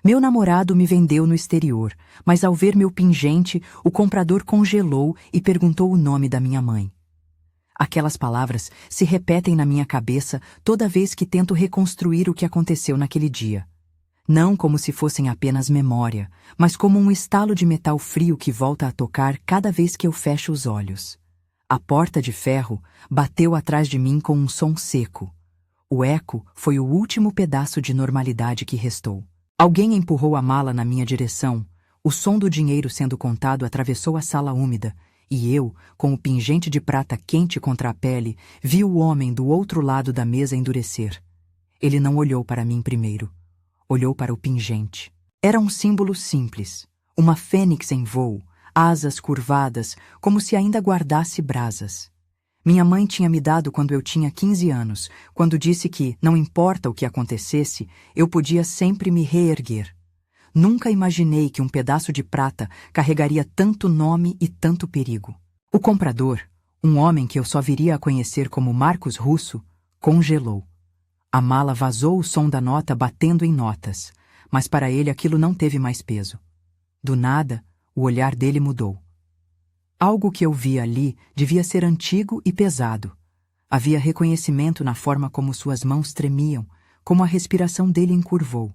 Meu namorado me vendeu no exterior, mas ao ver meu pingente, o comprador congelou e perguntou o nome da minha mãe. Aquelas palavras se repetem na minha cabeça toda vez que tento reconstruir o que aconteceu naquele dia. Não como se fossem apenas memória, mas como um estalo de metal frio que volta a tocar cada vez que eu fecho os olhos. A porta de ferro bateu atrás de mim com um som seco. O eco foi o último pedaço de normalidade que restou. Alguém empurrou a mala na minha direção. O som do dinheiro sendo contado atravessou a sala úmida, e eu, com o pingente de prata quente contra a pele, vi o homem do outro lado da mesa endurecer. Ele não olhou para mim primeiro. Olhou para o pingente. Era um símbolo simples. Uma fênix em voo, asas curvadas, como se ainda guardasse brasas. Minha mãe tinha me dado quando eu tinha 15 anos, quando disse que, não importa o que acontecesse, eu podia sempre me reerguer. Nunca imaginei que um pedaço de prata carregaria tanto nome e tanto perigo. O comprador, um homem que eu só viria a conhecer como Marcos Russo, congelou. A mala vazou o som da nota batendo em notas, mas para ele aquilo não teve mais peso. Do nada, o olhar dele mudou. Algo que eu via ali devia ser antigo e pesado. Havia reconhecimento na forma como suas mãos tremiam, como a respiração dele encurvou.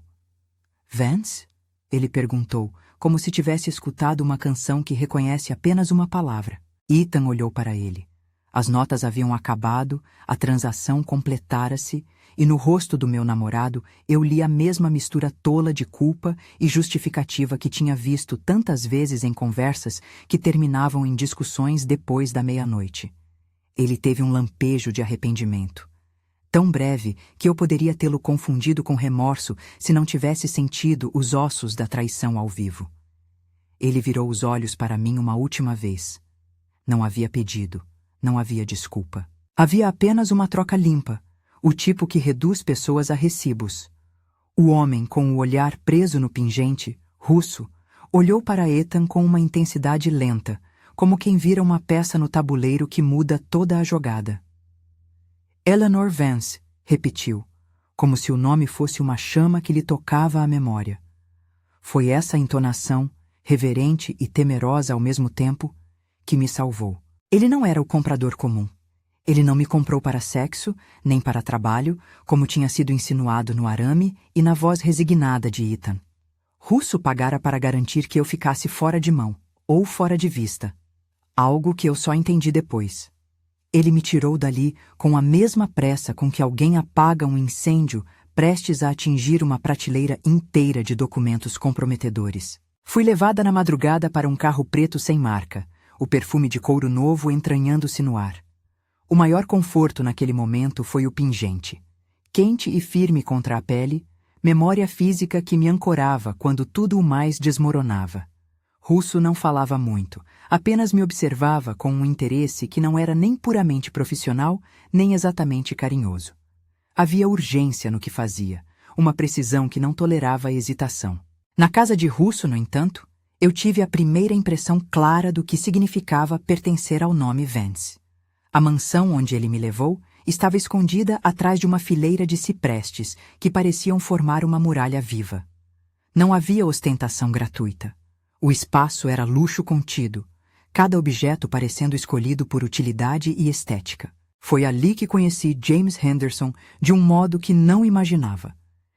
"Vance?" ele perguntou, como se tivesse escutado uma canção que reconhece apenas uma palavra. Ethan olhou para ele. As notas haviam acabado, a transação completara-se, e no rosto do meu namorado eu li a mesma mistura tola de culpa e justificativa que tinha visto tantas vezes em conversas que terminavam em discussões depois da meia-noite. Ele teve um lampejo de arrependimento. Tão breve que eu poderia tê-lo confundido com remorso se não tivesse sentido os ossos da traição ao vivo. Ele virou os olhos para mim uma última vez. Não havia pedido, não havia desculpa. Havia apenas uma troca limpa, o tipo que reduz pessoas a recibos. O homem, com o olhar preso no pingente, Russo, olhou para Ethan com uma intensidade lenta, como quem vira uma peça no tabuleiro que muda toda a jogada. Eleanor Vance, repetiu, como se o nome fosse uma chama que lhe tocava a memória. Foi essa entonação, reverente e temerosa ao mesmo tempo, que me salvou. Ele não era o comprador comum. Ele não me comprou para sexo, nem para trabalho, como tinha sido insinuado no arame e na voz resignada de Ethan. Russo pagara para garantir que eu ficasse fora de mão, ou fora de vista. Algo que eu só entendi depois. Ele me tirou dali com a mesma pressa com que alguém apaga um incêndio prestes a atingir uma prateleira inteira de documentos comprometedores. Fui levada na madrugada para um carro preto sem marca, o perfume de couro novo entranhando-se no ar. O maior conforto naquele momento foi o pingente. Quente e firme contra a pele, memória física que me ancorava quando tudo o mais desmoronava. Russo não falava muito, apenas me observava com um interesse que não era nem puramente profissional, nem exatamente carinhoso. Havia urgência no que fazia, uma precisão que não tolerava a hesitação. Na casa de Russo, no entanto, eu tive a primeira impressão clara do que significava pertencer ao nome Vance. A mansão onde ele me levou estava escondida atrás de uma fileira de ciprestes que pareciam formar uma muralha viva. Não havia ostentação gratuita. O espaço era luxo contido, cada objeto parecendo escolhido por utilidade e estética. Foi ali que conheci James Henderson de um modo que não imaginava.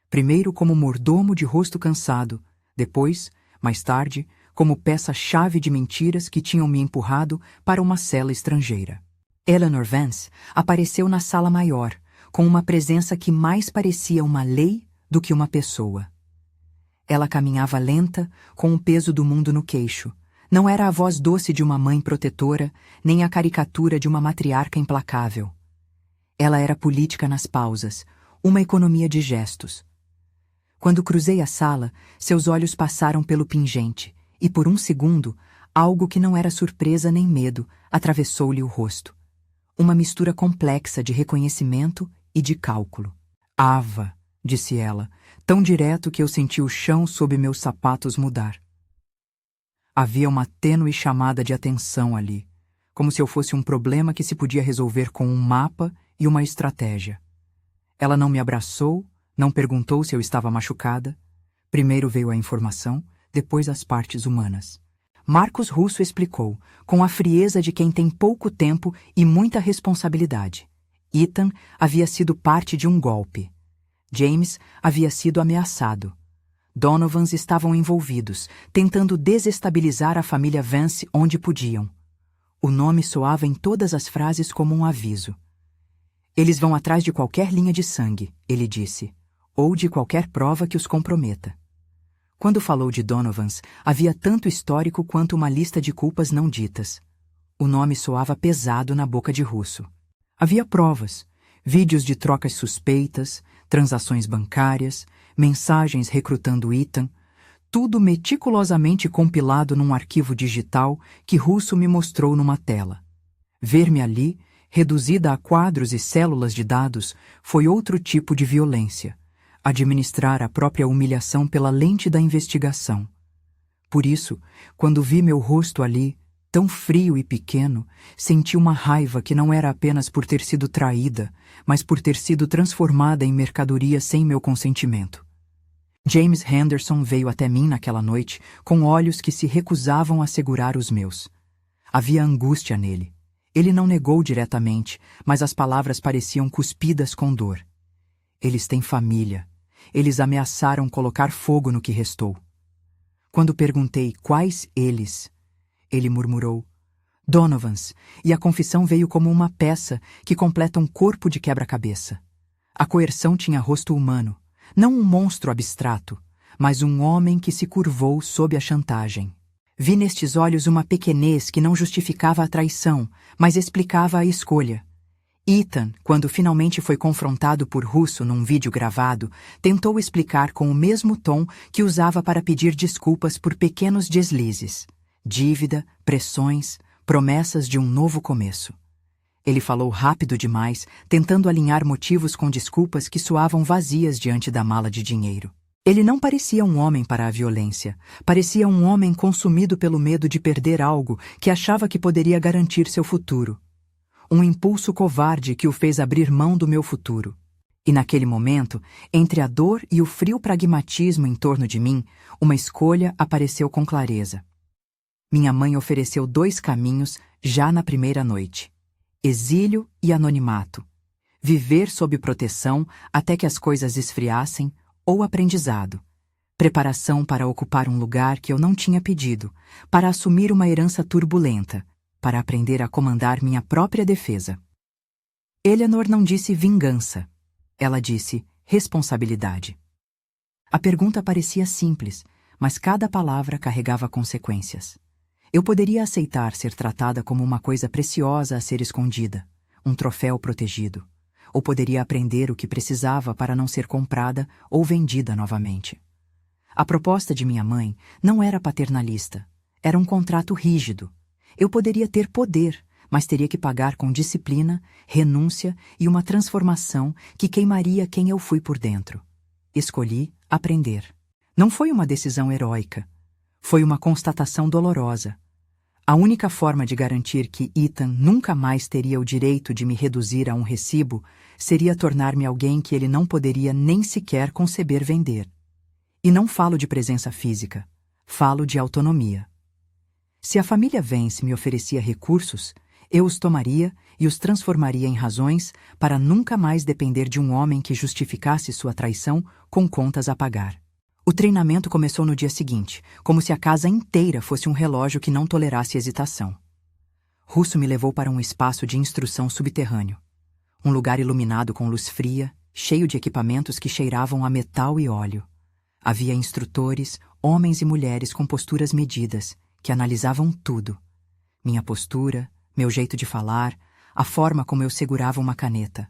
Primeiro como mordomo de rosto cansado, depois, mais tarde, como peça-chave de mentiras que tinham me empurrado para uma cela estrangeira. Eleanor Vance apareceu na sala maior, com uma presença que mais parecia uma lei do que uma pessoa. Ela caminhava lenta, com o peso do mundo no queixo. Não era a voz doce de uma mãe protetora, nem a caricatura de uma matriarca implacável. Ela era política nas pausas, uma economia de gestos. Quando cruzei a sala, seus olhos passaram pelo pingente, e por um segundo, algo que não era surpresa nem medo atravessou-lhe o rosto. Uma mistura complexa de reconhecimento e de cálculo. "Ava", disse ela, tão direto que eu senti o chão sob meus sapatos mudar. Havia uma tênue chamada de atenção ali, como se eu fosse um problema que se podia resolver com um mapa e uma estratégia. Ela não me abraçou, não perguntou se eu estava machucada. Primeiro veio a informação, depois as partes humanas. Marcos Russo explicou, com a frieza de quem tem pouco tempo e muita responsabilidade. Ethan havia sido parte de um golpe. James havia sido ameaçado. Donovans estavam envolvidos, tentando desestabilizar a família Vance onde podiam. O nome soava em todas as frases como um aviso. Eles vão atrás de qualquer linha de sangue, ele disse, ou de qualquer prova que os comprometa. Quando falou de Donovans, havia tanto histórico quanto uma lista de culpas não ditas. O nome soava pesado na boca de Russo. Havia provas, vídeos de trocas suspeitas, transações bancárias, mensagens recrutando Ethan, tudo meticulosamente compilado num arquivo digital que Russo me mostrou numa tela. Ver-me ali, reduzida a quadros e células de dados, foi outro tipo de violência. Administrar a própria humilhação pela lente da investigação. Por isso, quando vi meu rosto ali, tão frio e pequeno, senti uma raiva que não era apenas por ter sido traída, mas por ter sido transformada em mercadoria sem meu consentimento. James Henderson veio até mim naquela noite com olhos que se recusavam a segurar os meus. Havia angústia nele. Ele não negou diretamente, mas as palavras pareciam cuspidas com dor. Eles têm família. Eles ameaçaram colocar fogo no que restou. Quando perguntei quais eles, ele murmurou, Donovans, e a confissão veio como uma peça que completa um corpo de quebra-cabeça. A coerção tinha rosto humano, não um monstro abstrato, mas um homem que se curvou sob a chantagem. Vi nestes olhos uma pequenez que não justificava a traição, mas explicava a escolha. Ethan, quando finalmente foi confrontado por Russo num vídeo gravado, tentou explicar com o mesmo tom que usava para pedir desculpas por pequenos deslizes. Dívida, pressões, promessas de um novo começo. Ele falou rápido demais, tentando alinhar motivos com desculpas que soavam vazias diante da mala de dinheiro. Ele não parecia um homem para a violência. Parecia um homem consumido pelo medo de perder algo que achava que poderia garantir seu futuro. Um impulso covarde que o fez abrir mão do meu futuro. E naquele momento, entre a dor e o frio pragmatismo em torno de mim, uma escolha apareceu com clareza. Minha mãe ofereceu 2 caminhos já na primeira noite. Exílio e anonimato. Viver sob proteção até que as coisas esfriassem, ou aprendizado. Preparação para ocupar um lugar que eu não tinha pedido, para assumir uma herança turbulenta, para aprender a comandar minha própria defesa. Eleanor não disse vingança. Ela disse responsabilidade. A pergunta parecia simples, mas cada palavra carregava consequências. Eu poderia aceitar ser tratada como uma coisa preciosa a ser escondida, um troféu protegido, ou poderia aprender o que precisava para não ser comprada ou vendida novamente. A proposta de minha mãe não era paternalista, era um contrato rígido. Eu poderia ter poder, mas teria que pagar com disciplina, renúncia e uma transformação que queimaria quem eu fui por dentro. Escolhi aprender. Não foi uma decisão heróica. Foi uma constatação dolorosa. A única forma de garantir que Ethan nunca mais teria o direito de me reduzir a um recibo seria tornar-me alguém que ele não poderia nem sequer conceber vender. E não falo de presença física, falo de autonomia. Se a família Vance me oferecia recursos, eu os tomaria e os transformaria em razões para nunca mais depender de um homem que justificasse sua traição com contas a pagar. O treinamento começou no dia seguinte, como se a casa inteira fosse um relógio que não tolerasse hesitação. Russo me levou para um espaço de instrução subterrâneo. Um lugar iluminado com luz fria, cheio de equipamentos que cheiravam a metal e óleo. Havia instrutores, homens e mulheres com posturas medidas, que analisavam tudo. Minha postura, meu jeito de falar, a forma como eu segurava uma caneta.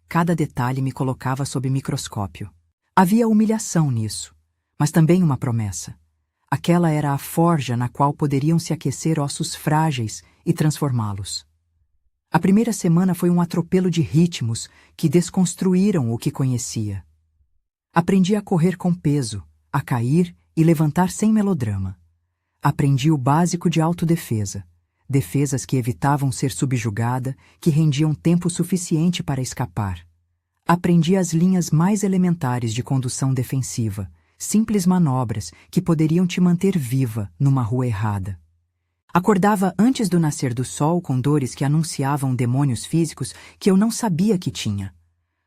Cada detalhe me colocava sob microscópio. Havia humilhação nisso, mas também uma promessa. Aquela era a forja na qual poderiam se aquecer ossos frágeis e transformá-los. A primeira semana foi um atropelo de ritmos que desconstruíram o que conhecia. Aprendi a correr com peso, a cair e levantar sem melodrama. Aprendi o básico de autodefesa, defesas que evitavam ser subjugada, que rendiam tempo suficiente para escapar. Aprendi as linhas mais elementares de condução defensiva, simples manobras que poderiam te manter viva numa rua errada. Acordava antes do nascer do sol com dores que anunciavam demônios físicos que eu não sabia que tinha.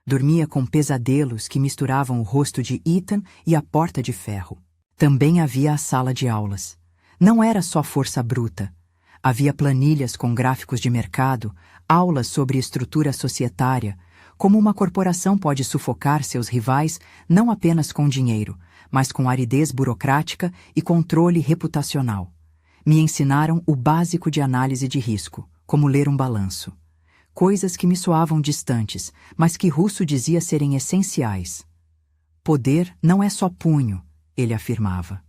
Dormia com pesadelos que misturavam o rosto de Ethan e a porta de ferro. Também havia a sala de aulas. Não era só força bruta. Havia planilhas com gráficos de mercado, aulas sobre estrutura societária, como uma corporação pode sufocar seus rivais não apenas com dinheiro, mas com aridez burocrática e controle reputacional. Me ensinaram o básico de análise de risco, como ler um balanço. Coisas que me soavam distantes, mas que Russo dizia serem essenciais. Poder não é só punho, ele afirmava.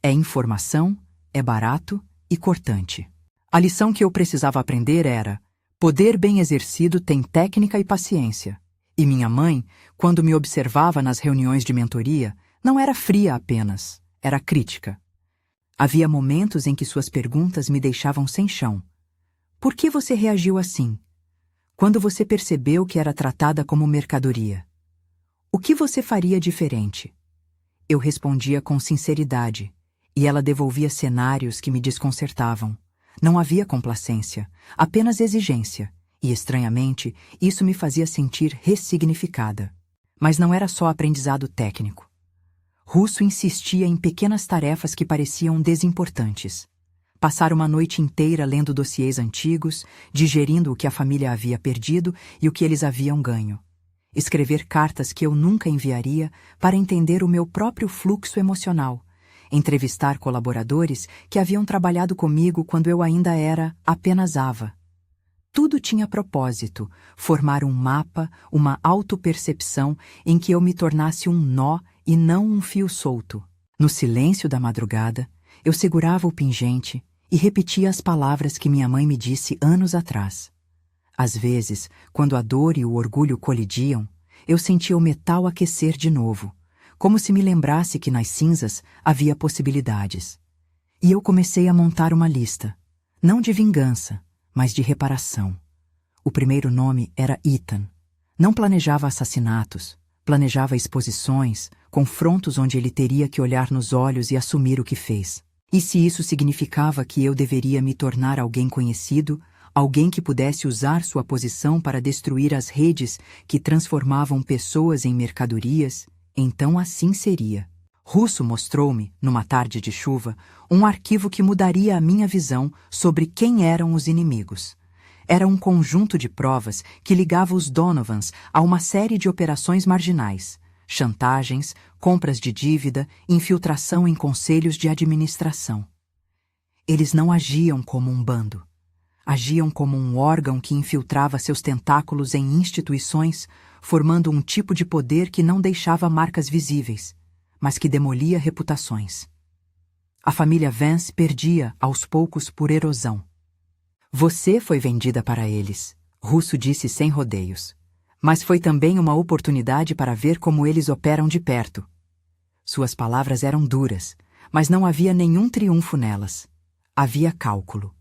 É informação, é barato e cortante. A lição que eu precisava aprender era: poder bem exercido tem técnica e paciência. E minha mãe, quando me observava nas reuniões de mentoria, não era fria apenas, era crítica. Havia momentos em que suas perguntas me deixavam sem chão. Por que você reagiu assim? Quando você percebeu que era tratada como mercadoria? O que você faria diferente? Eu respondia com sinceridade, e ela devolvia cenários que me desconcertavam. Não havia complacência, apenas exigência, e, estranhamente, isso me fazia sentir ressignificada. Mas não era só aprendizado técnico. Russo insistia em pequenas tarefas que pareciam desimportantes. Passar uma noite inteira lendo dossiês antigos, digerindo o que a família havia perdido e o que eles haviam ganho. Escrever cartas que eu nunca enviaria para entender o meu próprio fluxo emocional. Entrevistar colaboradores que haviam trabalhado comigo quando eu ainda era apenas Ava. Tudo tinha propósito, formar um mapa, uma autopercepção em que eu me tornasse um nó e não um fio solto. No silêncio da madrugada, eu segurava o pingente e repetia as palavras que minha mãe me disse anos atrás. Às vezes, quando a dor e o orgulho colidiam, eu sentia o metal aquecer de novo, como se me lembrasse que nas cinzas havia possibilidades. E eu comecei a montar uma lista, não de vingança, mas de reparação. O primeiro nome era Ethan. Não planejava assassinatos, planejava exposições, confrontos onde ele teria que olhar nos olhos e assumir o que fez. E se isso significava que eu deveria me tornar alguém conhecido, alguém que pudesse usar sua posição para destruir as redes que transformavam pessoas em mercadorias, então assim seria. Russo mostrou-me, numa tarde de chuva, um arquivo que mudaria a minha visão sobre quem eram os inimigos. Era um conjunto de provas que ligava os Donovans a uma série de operações marginais, chantagens, compras de dívida, infiltração em conselhos de administração. Eles não agiam como um bando. Agiam como um órgão que infiltrava seus tentáculos em instituições, formando um tipo de poder que não deixava marcas visíveis, mas que demolia reputações. A família Vance perdia, aos poucos, por erosão. Você foi vendida para eles, Russo disse sem rodeios. Mas foi também uma oportunidade para ver como eles operam de perto. Suas palavras eram duras, mas não havia nenhum triunfo nelas. Havia cálculo.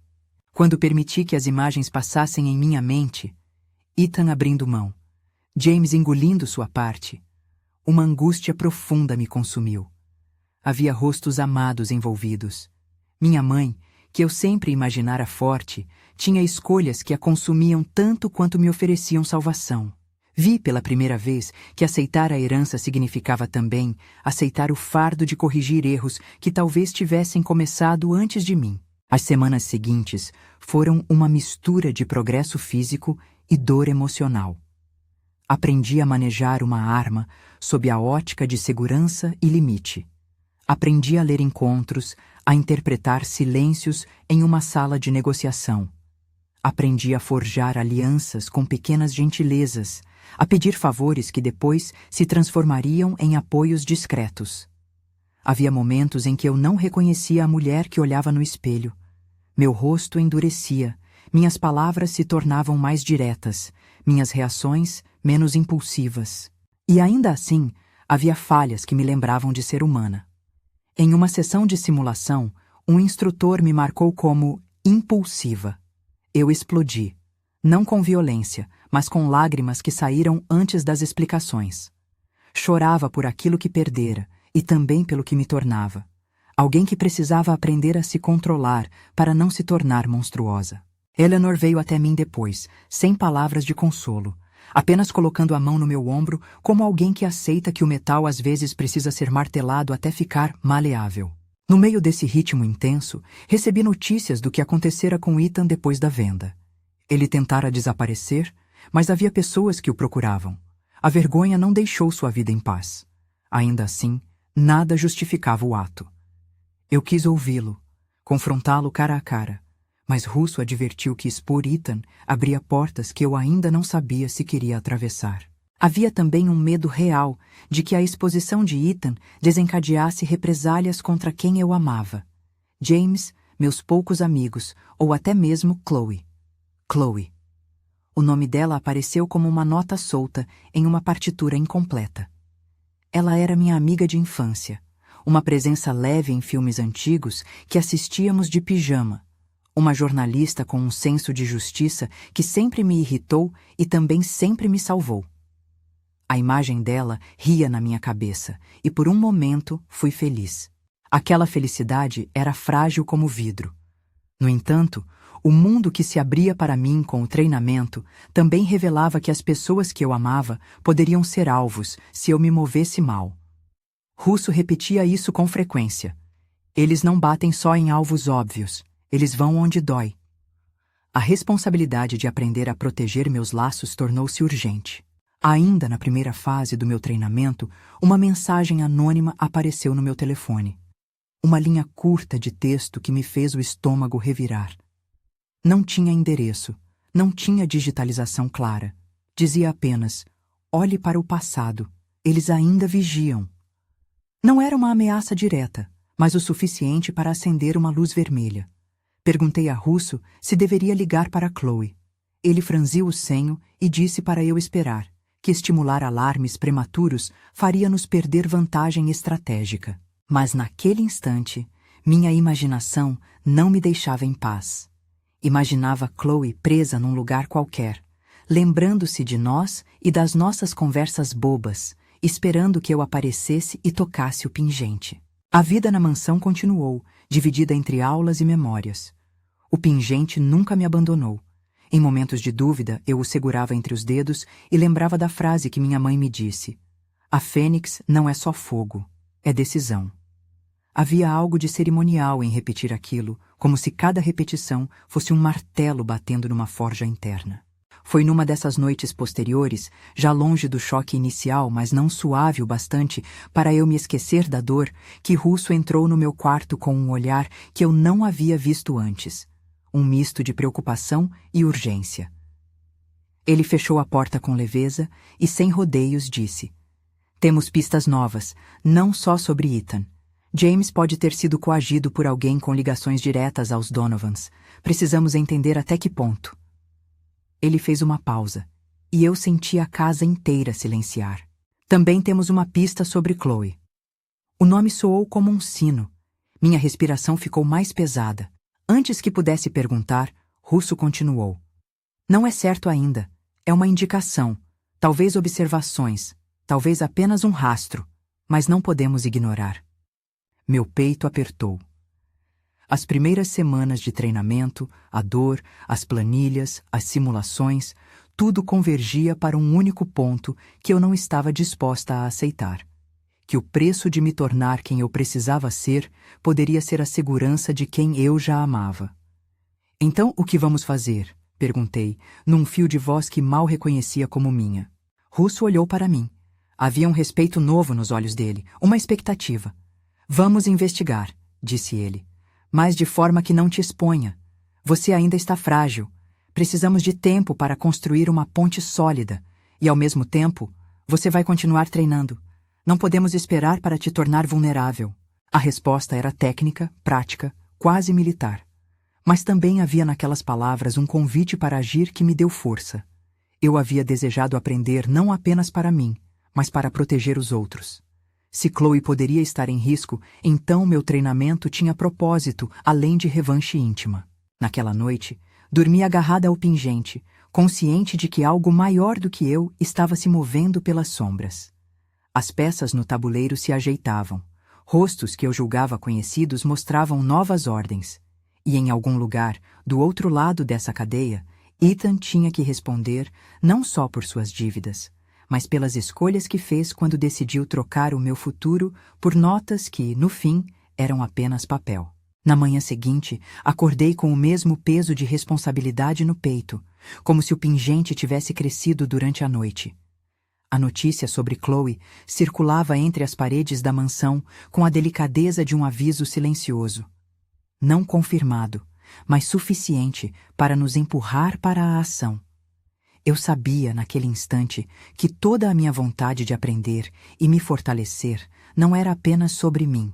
Quando permiti que as imagens passassem em minha mente, Ethan abrindo mão, James engolindo sua parte, uma angústia profunda me consumiu. Havia rostos amados envolvidos. Minha mãe, que eu sempre imaginara forte, tinha escolhas que a consumiam tanto quanto me ofereciam salvação. Vi pela primeira vez que aceitar a herança significava também aceitar o fardo de corrigir erros que talvez tivessem começado antes de mim. As semanas seguintes foram uma mistura de progresso físico e dor emocional. Aprendi a manejar uma arma sob a ótica de segurança e limite. Aprendi a ler encontros, a interpretar silêncios em uma sala de negociação. Aprendi a forjar alianças com pequenas gentilezas, a pedir favores que depois se transformariam em apoios discretos. Havia momentos em que eu não reconhecia a mulher que olhava no espelho. Meu rosto endurecia, minhas palavras se tornavam mais diretas, minhas reações menos impulsivas. E ainda assim, havia falhas que me lembravam de ser humana. Em uma sessão de simulação, um instrutor me marcou como impulsiva. Eu explodi, não com violência, mas com lágrimas que saíram antes das explicações. Chorava por aquilo que perdera e também pelo que me tornava. Alguém que precisava aprender a se controlar para não se tornar monstruosa. Eleanor veio até mim depois, sem palavras de consolo, apenas colocando a mão no meu ombro como alguém que aceita que o metal às vezes precisa ser martelado até ficar maleável. No meio desse ritmo intenso, recebi notícias do que acontecera com Ethan depois da venda. Ele tentara desaparecer, mas havia pessoas que o procuravam. A vergonha não deixou sua vida em paz. Ainda assim, nada justificava o ato. Eu quis ouvi-lo, confrontá-lo cara a cara, mas Russo advertiu que expor Ethan abria portas que eu ainda não sabia se queria atravessar. Havia também um medo real de que a exposição de Ethan desencadeasse represálias contra quem eu amava. James, meus poucos amigos, ou até mesmo Chloe. Chloe. O nome dela apareceu como uma nota solta em uma partitura incompleta. Ela era minha amiga de infância, uma presença leve em filmes antigos que assistíamos de pijama, uma jornalista com um senso de justiça que sempre me irritou e também sempre me salvou. A imagem dela ria na minha cabeça e por um momento fui feliz. Aquela felicidade era frágil como vidro. No entanto, o mundo que se abria para mim com o treinamento também revelava que as pessoas que eu amava poderiam ser alvos se eu me movesse mal. Russo repetia isso com frequência. Eles não batem só em alvos óbvios, eles vão onde dói. A responsabilidade de aprender a proteger meus laços tornou-se urgente. Ainda na primeira fase do meu treinamento, uma mensagem anônima apareceu no meu telefone. Uma linha curta de texto que me fez o estômago revirar. Não tinha endereço, não tinha digitalização clara. Dizia apenas: olhe para o passado, eles ainda vigiam. Não era uma ameaça direta, mas o suficiente para acender uma luz vermelha. Perguntei a Russo se deveria ligar para Chloe. Ele franziu o senho e disse para eu esperar, que estimular alarmes prematuros faria-nos perder vantagem estratégica. Mas naquele instante, minha imaginação não me deixava em paz. Imaginava Chloe presa num lugar qualquer, lembrando-se de nós e das nossas conversas bobas, esperando que eu aparecesse e tocasse o pingente. A vida na mansão continuou, dividida entre aulas e memórias. O pingente nunca me abandonou. Em momentos de dúvida, eu o segurava entre os dedos e lembrava da frase que minha mãe me disse: a fênix não é só fogo, é decisão. Havia algo de cerimonial em repetir aquilo, como se cada repetição fosse um martelo batendo numa forja interna. Foi numa dessas noites posteriores, já longe do choque inicial, mas não suave o bastante para eu me esquecer da dor, que Russo entrou no meu quarto com um olhar que eu não havia visto antes. Um misto de preocupação e urgência. Ele fechou a porta com leveza e, sem rodeios, disse: temos pistas novas, não só sobre Ethan. James pode ter sido coagido por alguém com ligações diretas aos Donovans. Precisamos entender até que ponto. Ele fez uma pausa, e eu senti a casa inteira silenciar. Também temos uma pista sobre Chloe. O nome soou como um sino. Minha respiração ficou mais pesada. Antes que pudesse perguntar, Russo continuou: não é certo ainda. É uma indicação, talvez observações, talvez apenas um rastro, mas não podemos ignorar. Meu peito apertou. As primeiras semanas de treinamento, a dor, as planilhas, as simulações, tudo convergia para um único ponto que eu não estava disposta a aceitar. Que o preço de me tornar quem eu precisava ser poderia ser a segurança de quem eu já amava. Então, o que vamos fazer? Perguntei, num fio de voz que mal reconhecia como minha. Russo olhou para mim. Havia um respeito novo nos olhos dele, uma expectativa. Vamos investigar, disse ele, mas de forma que não te exponha. Você ainda está frágil. Precisamos de tempo para construir uma ponte sólida, e ao mesmo tempo, você vai continuar treinando. Não podemos esperar para te tornar vulnerável. A resposta era técnica, prática, quase militar. Mas também havia naquelas palavras um convite para agir que me deu força. Eu havia desejado aprender não apenas para mim, mas para proteger os outros. Se Chloe poderia estar em risco, então meu treinamento tinha propósito, além de revanche íntima. Naquela noite, dormi agarrada ao pingente, consciente de que algo maior do que eu estava se movendo pelas sombras. As peças no tabuleiro se ajeitavam. Rostos que eu julgava conhecidos mostravam novas ordens. E em algum lugar, do outro lado dessa cadeia, Ethan tinha que responder não só por suas dívidas, mas pelas escolhas que fez quando decidiu trocar o meu futuro por notas que, no fim, eram apenas papel. Na manhã seguinte, acordei com o mesmo peso de responsabilidade no peito, como se o pingente tivesse crescido durante a noite. A notícia sobre Chloe circulava entre as paredes da mansão com a delicadeza de um aviso silencioso. Não confirmado, mas suficiente para nos empurrar para a ação. Eu sabia, naquele instante, que toda a minha vontade de aprender e me fortalecer não era apenas sobre mim.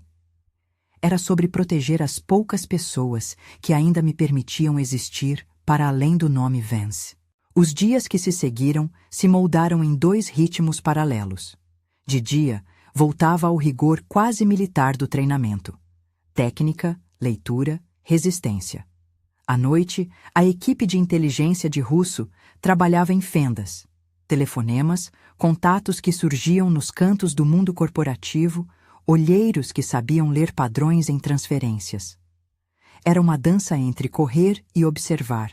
Era sobre proteger as poucas pessoas que ainda me permitiam existir para além do nome Vance. Os dias que se seguiram se moldaram em 2 ritmos paralelos. De dia, voltava ao rigor quase militar do treinamento. Técnica, leitura, resistência. À noite, a equipe de inteligência de Russo trabalhava em fendas, telefonemas, contatos que surgiam nos cantos do mundo corporativo, olheiros que sabiam ler padrões em transferências. Era uma dança entre correr e observar,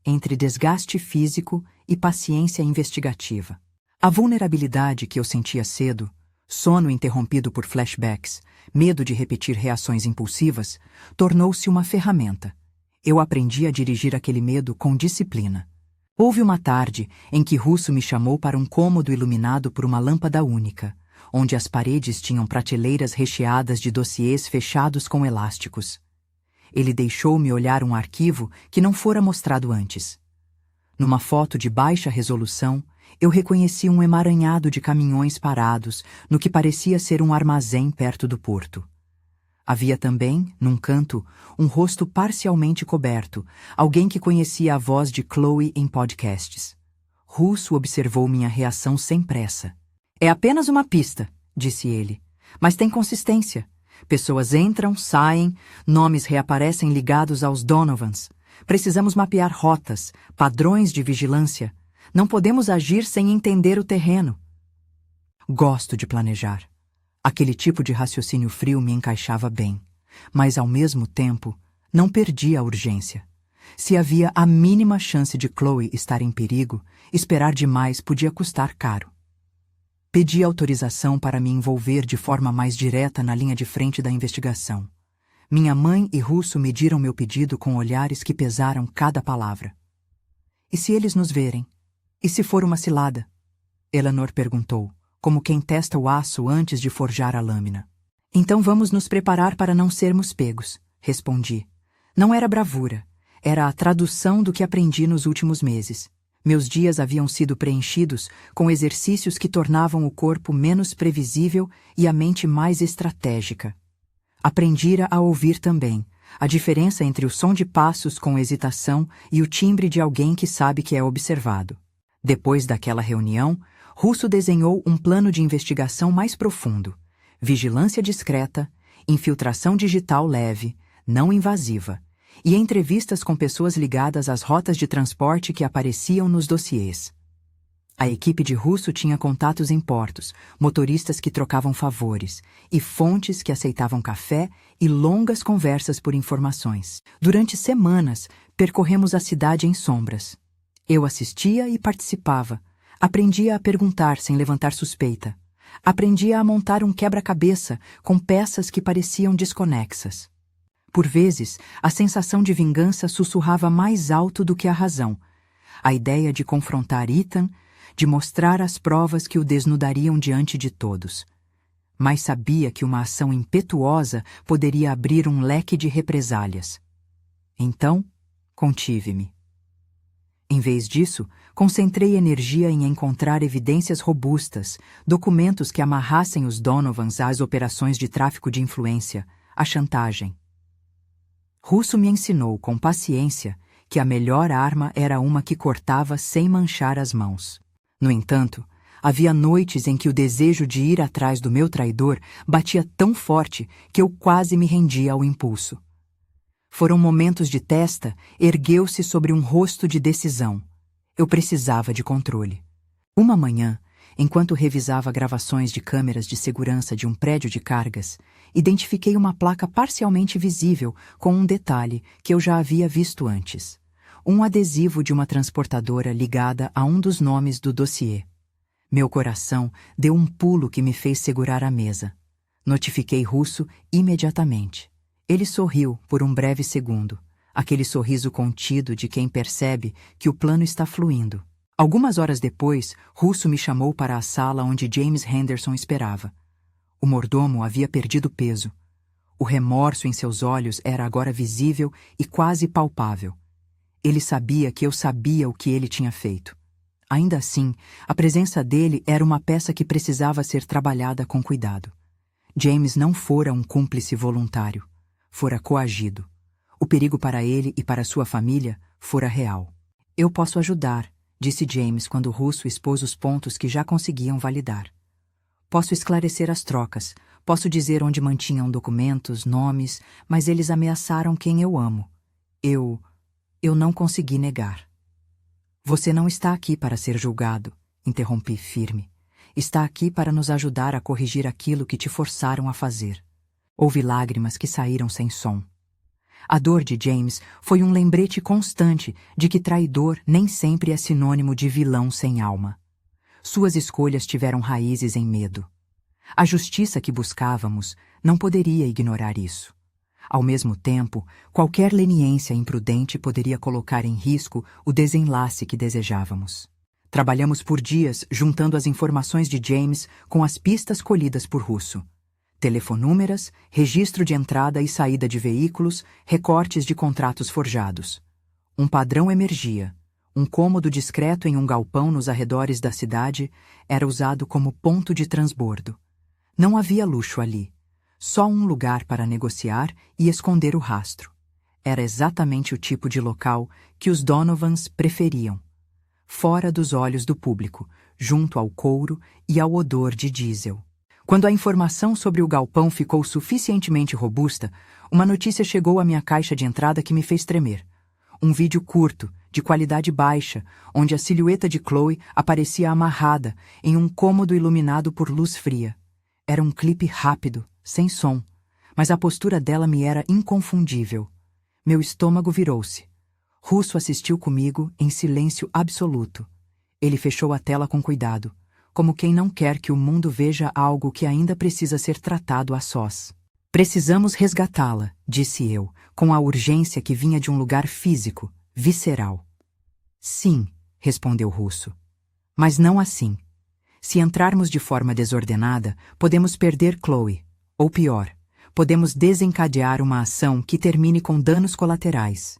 entre desgaste físico e paciência investigativa. A vulnerabilidade que eu sentia cedo, sono interrompido por flashbacks, medo de repetir reações impulsivas, tornou-se uma ferramenta. Eu aprendi a dirigir aquele medo com disciplina. Houve uma tarde em que Russo me chamou para um cômodo iluminado por uma lâmpada única, onde as paredes tinham prateleiras recheadas de dossiês fechados com elásticos. Ele deixou-me olhar um arquivo que não fora mostrado antes. Numa foto de baixa resolução, eu reconheci um emaranhado de caminhões parados no que parecia ser um armazém perto do porto. Havia também, num canto, um rosto parcialmente coberto, alguém que conhecia a voz de Chloe em podcasts. Russo observou minha reação sem pressa. "É apenas uma pista", disse ele, "mas tem consistência. Pessoas entram, saem, nomes reaparecem ligados aos Donovans. Precisamos mapear rotas, padrões de vigilância. Não podemos agir sem entender o terreno." Gosto de planejar. Aquele tipo de raciocínio frio me encaixava bem, mas, ao mesmo tempo, não perdia a urgência. Se havia a mínima chance de Chloe estar em perigo, esperar demais podia custar caro. Pedi autorização para me envolver de forma mais direta na linha de frente da investigação. Minha mãe e Russo mediram meu pedido com olhares que pesaram cada palavra. "E se eles nos verem? E se for uma cilada?" Eleanor perguntou, como quem testa o aço antes de forjar a lâmina. "Então vamos nos preparar para não sermos pegos", respondi. Não era bravura, era a tradução do que aprendi nos últimos meses. Meus dias haviam sido preenchidos com exercícios que tornavam o corpo menos previsível e a mente mais estratégica. Aprendira a ouvir também, a diferença entre o som de passos com hesitação e o timbre de alguém que sabe que é observado. Depois daquela reunião, Russo desenhou um plano de investigação mais profundo: vigilância discreta, infiltração digital leve, não invasiva, e entrevistas com pessoas ligadas às rotas de transporte que apareciam nos dossiês. A equipe de Russo tinha contatos em portos, motoristas que trocavam favores, e fontes que aceitavam café e longas conversas por informações. Durante semanas, percorremos a cidade em sombras. Eu assistia e participava. Aprendia a perguntar sem levantar suspeita. Aprendia a montar um quebra-cabeça com peças que pareciam desconexas. Por vezes, a sensação de vingança sussurrava mais alto do que a razão. A ideia de confrontar Ethan, de mostrar as provas que o desnudariam diante de todos. Mas sabia que uma ação impetuosa poderia abrir um leque de represálias. Então, contive-me. Em vez disso, concentrei energia em encontrar evidências robustas, documentos que amarrassem os Donovans às operações de tráfico de influência, à chantagem. Russo me ensinou com paciência que a melhor arma era uma que cortava sem manchar as mãos. No entanto, havia noites em que o desejo de ir atrás do meu traidor batia tão forte que eu quase me rendia ao impulso. Foram momentos de testa, ergueu-se sobre um rosto de decisão. Eu precisava de controle. Uma manhã, Enquanto revisava gravações de câmeras de segurança de um prédio de cargas, identifiquei uma placa parcialmente visível com um detalhe que eu já havia visto antes. Um adesivo de uma transportadora ligada a um dos nomes do dossiê. Meu coração deu um pulo que me fez segurar a mesa. Notifiquei Russo imediatamente. Ele sorriu por um breve segundo, aquele sorriso contido de quem percebe que o plano está fluindo. Algumas horas depois, Russo me chamou para a sala onde James Henderson esperava. O mordomo havia perdido peso. O remorso em seus olhos era agora visível e quase palpável. Ele sabia que eu sabia o que ele tinha feito. Ainda assim, a presença dele era uma peça que precisava ser trabalhada com cuidado. James não fora um cúmplice voluntário. Fora coagido. O perigo para ele e para sua família fora real. Eu posso ajudar, disse James quando o Russo expôs os pontos que já conseguiam validar. Posso esclarecer as trocas, posso dizer onde mantinham documentos, nomes, mas eles ameaçaram quem eu amo. Eu não consegui negar. Você não está aqui para ser julgado, interrompi firme. Está aqui para nos ajudar a corrigir aquilo que te forçaram a fazer. Houve lágrimas que saíram sem som. A dor de James foi um lembrete constante de que traidor nem sempre é sinônimo de vilão sem alma. Suas escolhas tiveram raízes em medo. A justiça que buscávamos não poderia ignorar isso. Ao mesmo tempo, qualquer leniência imprudente poderia colocar em risco o desenlace que desejávamos. Trabalhamos por dias juntando as informações de James com as pistas colhidas por Russo. Telefonúmeros, registro de entrada e saída de veículos, recortes de contratos forjados. Um padrão emergia. Um cômodo discreto em um galpão nos arredores da cidade era usado como ponto de transbordo. Não havia luxo ali. Só um lugar para negociar e esconder o rastro. Era exatamente o tipo de local que os Donovans preferiam. Fora dos olhos do público, junto ao couro e ao odor de diesel. Quando a informação sobre o galpão ficou suficientemente robusta, uma notícia chegou à minha caixa de entrada que me fez tremer. Um vídeo curto, de qualidade baixa, onde a silhueta de Chloe aparecia amarrada em um cômodo iluminado por luz fria. Era um clipe rápido, sem som, mas a postura dela me era inconfundível. Meu estômago virou-se. Russo assistiu comigo em silêncio absoluto. Ele fechou a tela com cuidado, como quem não quer que o mundo veja algo que ainda precisa ser tratado a sós. Precisamos resgatá-la, disse eu, com a urgência que vinha de um lugar físico, visceral. Sim, respondeu Russo. Mas não assim. Se entrarmos de forma desordenada, podemos perder Chloe. Ou pior, podemos desencadear uma ação que termine com danos colaterais.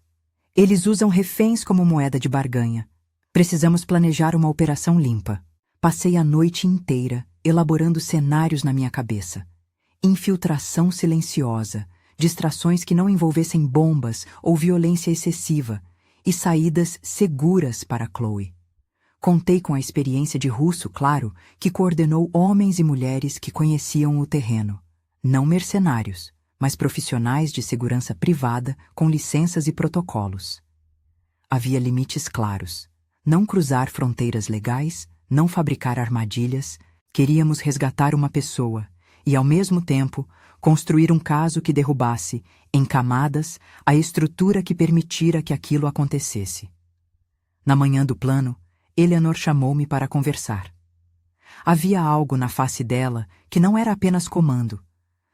Eles usam reféns como moeda de barganha. Precisamos planejar uma operação limpa. Passei a noite inteira elaborando cenários na minha cabeça. Infiltração silenciosa, distrações que não envolvessem bombas ou violência excessiva, e saídas seguras para Chloe. Contei com a experiência de Russo, claro, que coordenou homens e mulheres que conheciam o terreno. Não mercenários, mas profissionais de segurança privada com licenças e protocolos. Havia limites claros. Não cruzar fronteiras legais, não fabricar armadilhas. Queríamos resgatar uma pessoa e, ao mesmo tempo, construir um caso que derrubasse, em camadas, a estrutura que permitira que aquilo acontecesse. Na manhã do plano, Eleanor chamou-me para conversar. Havia algo na face dela que não era apenas comando.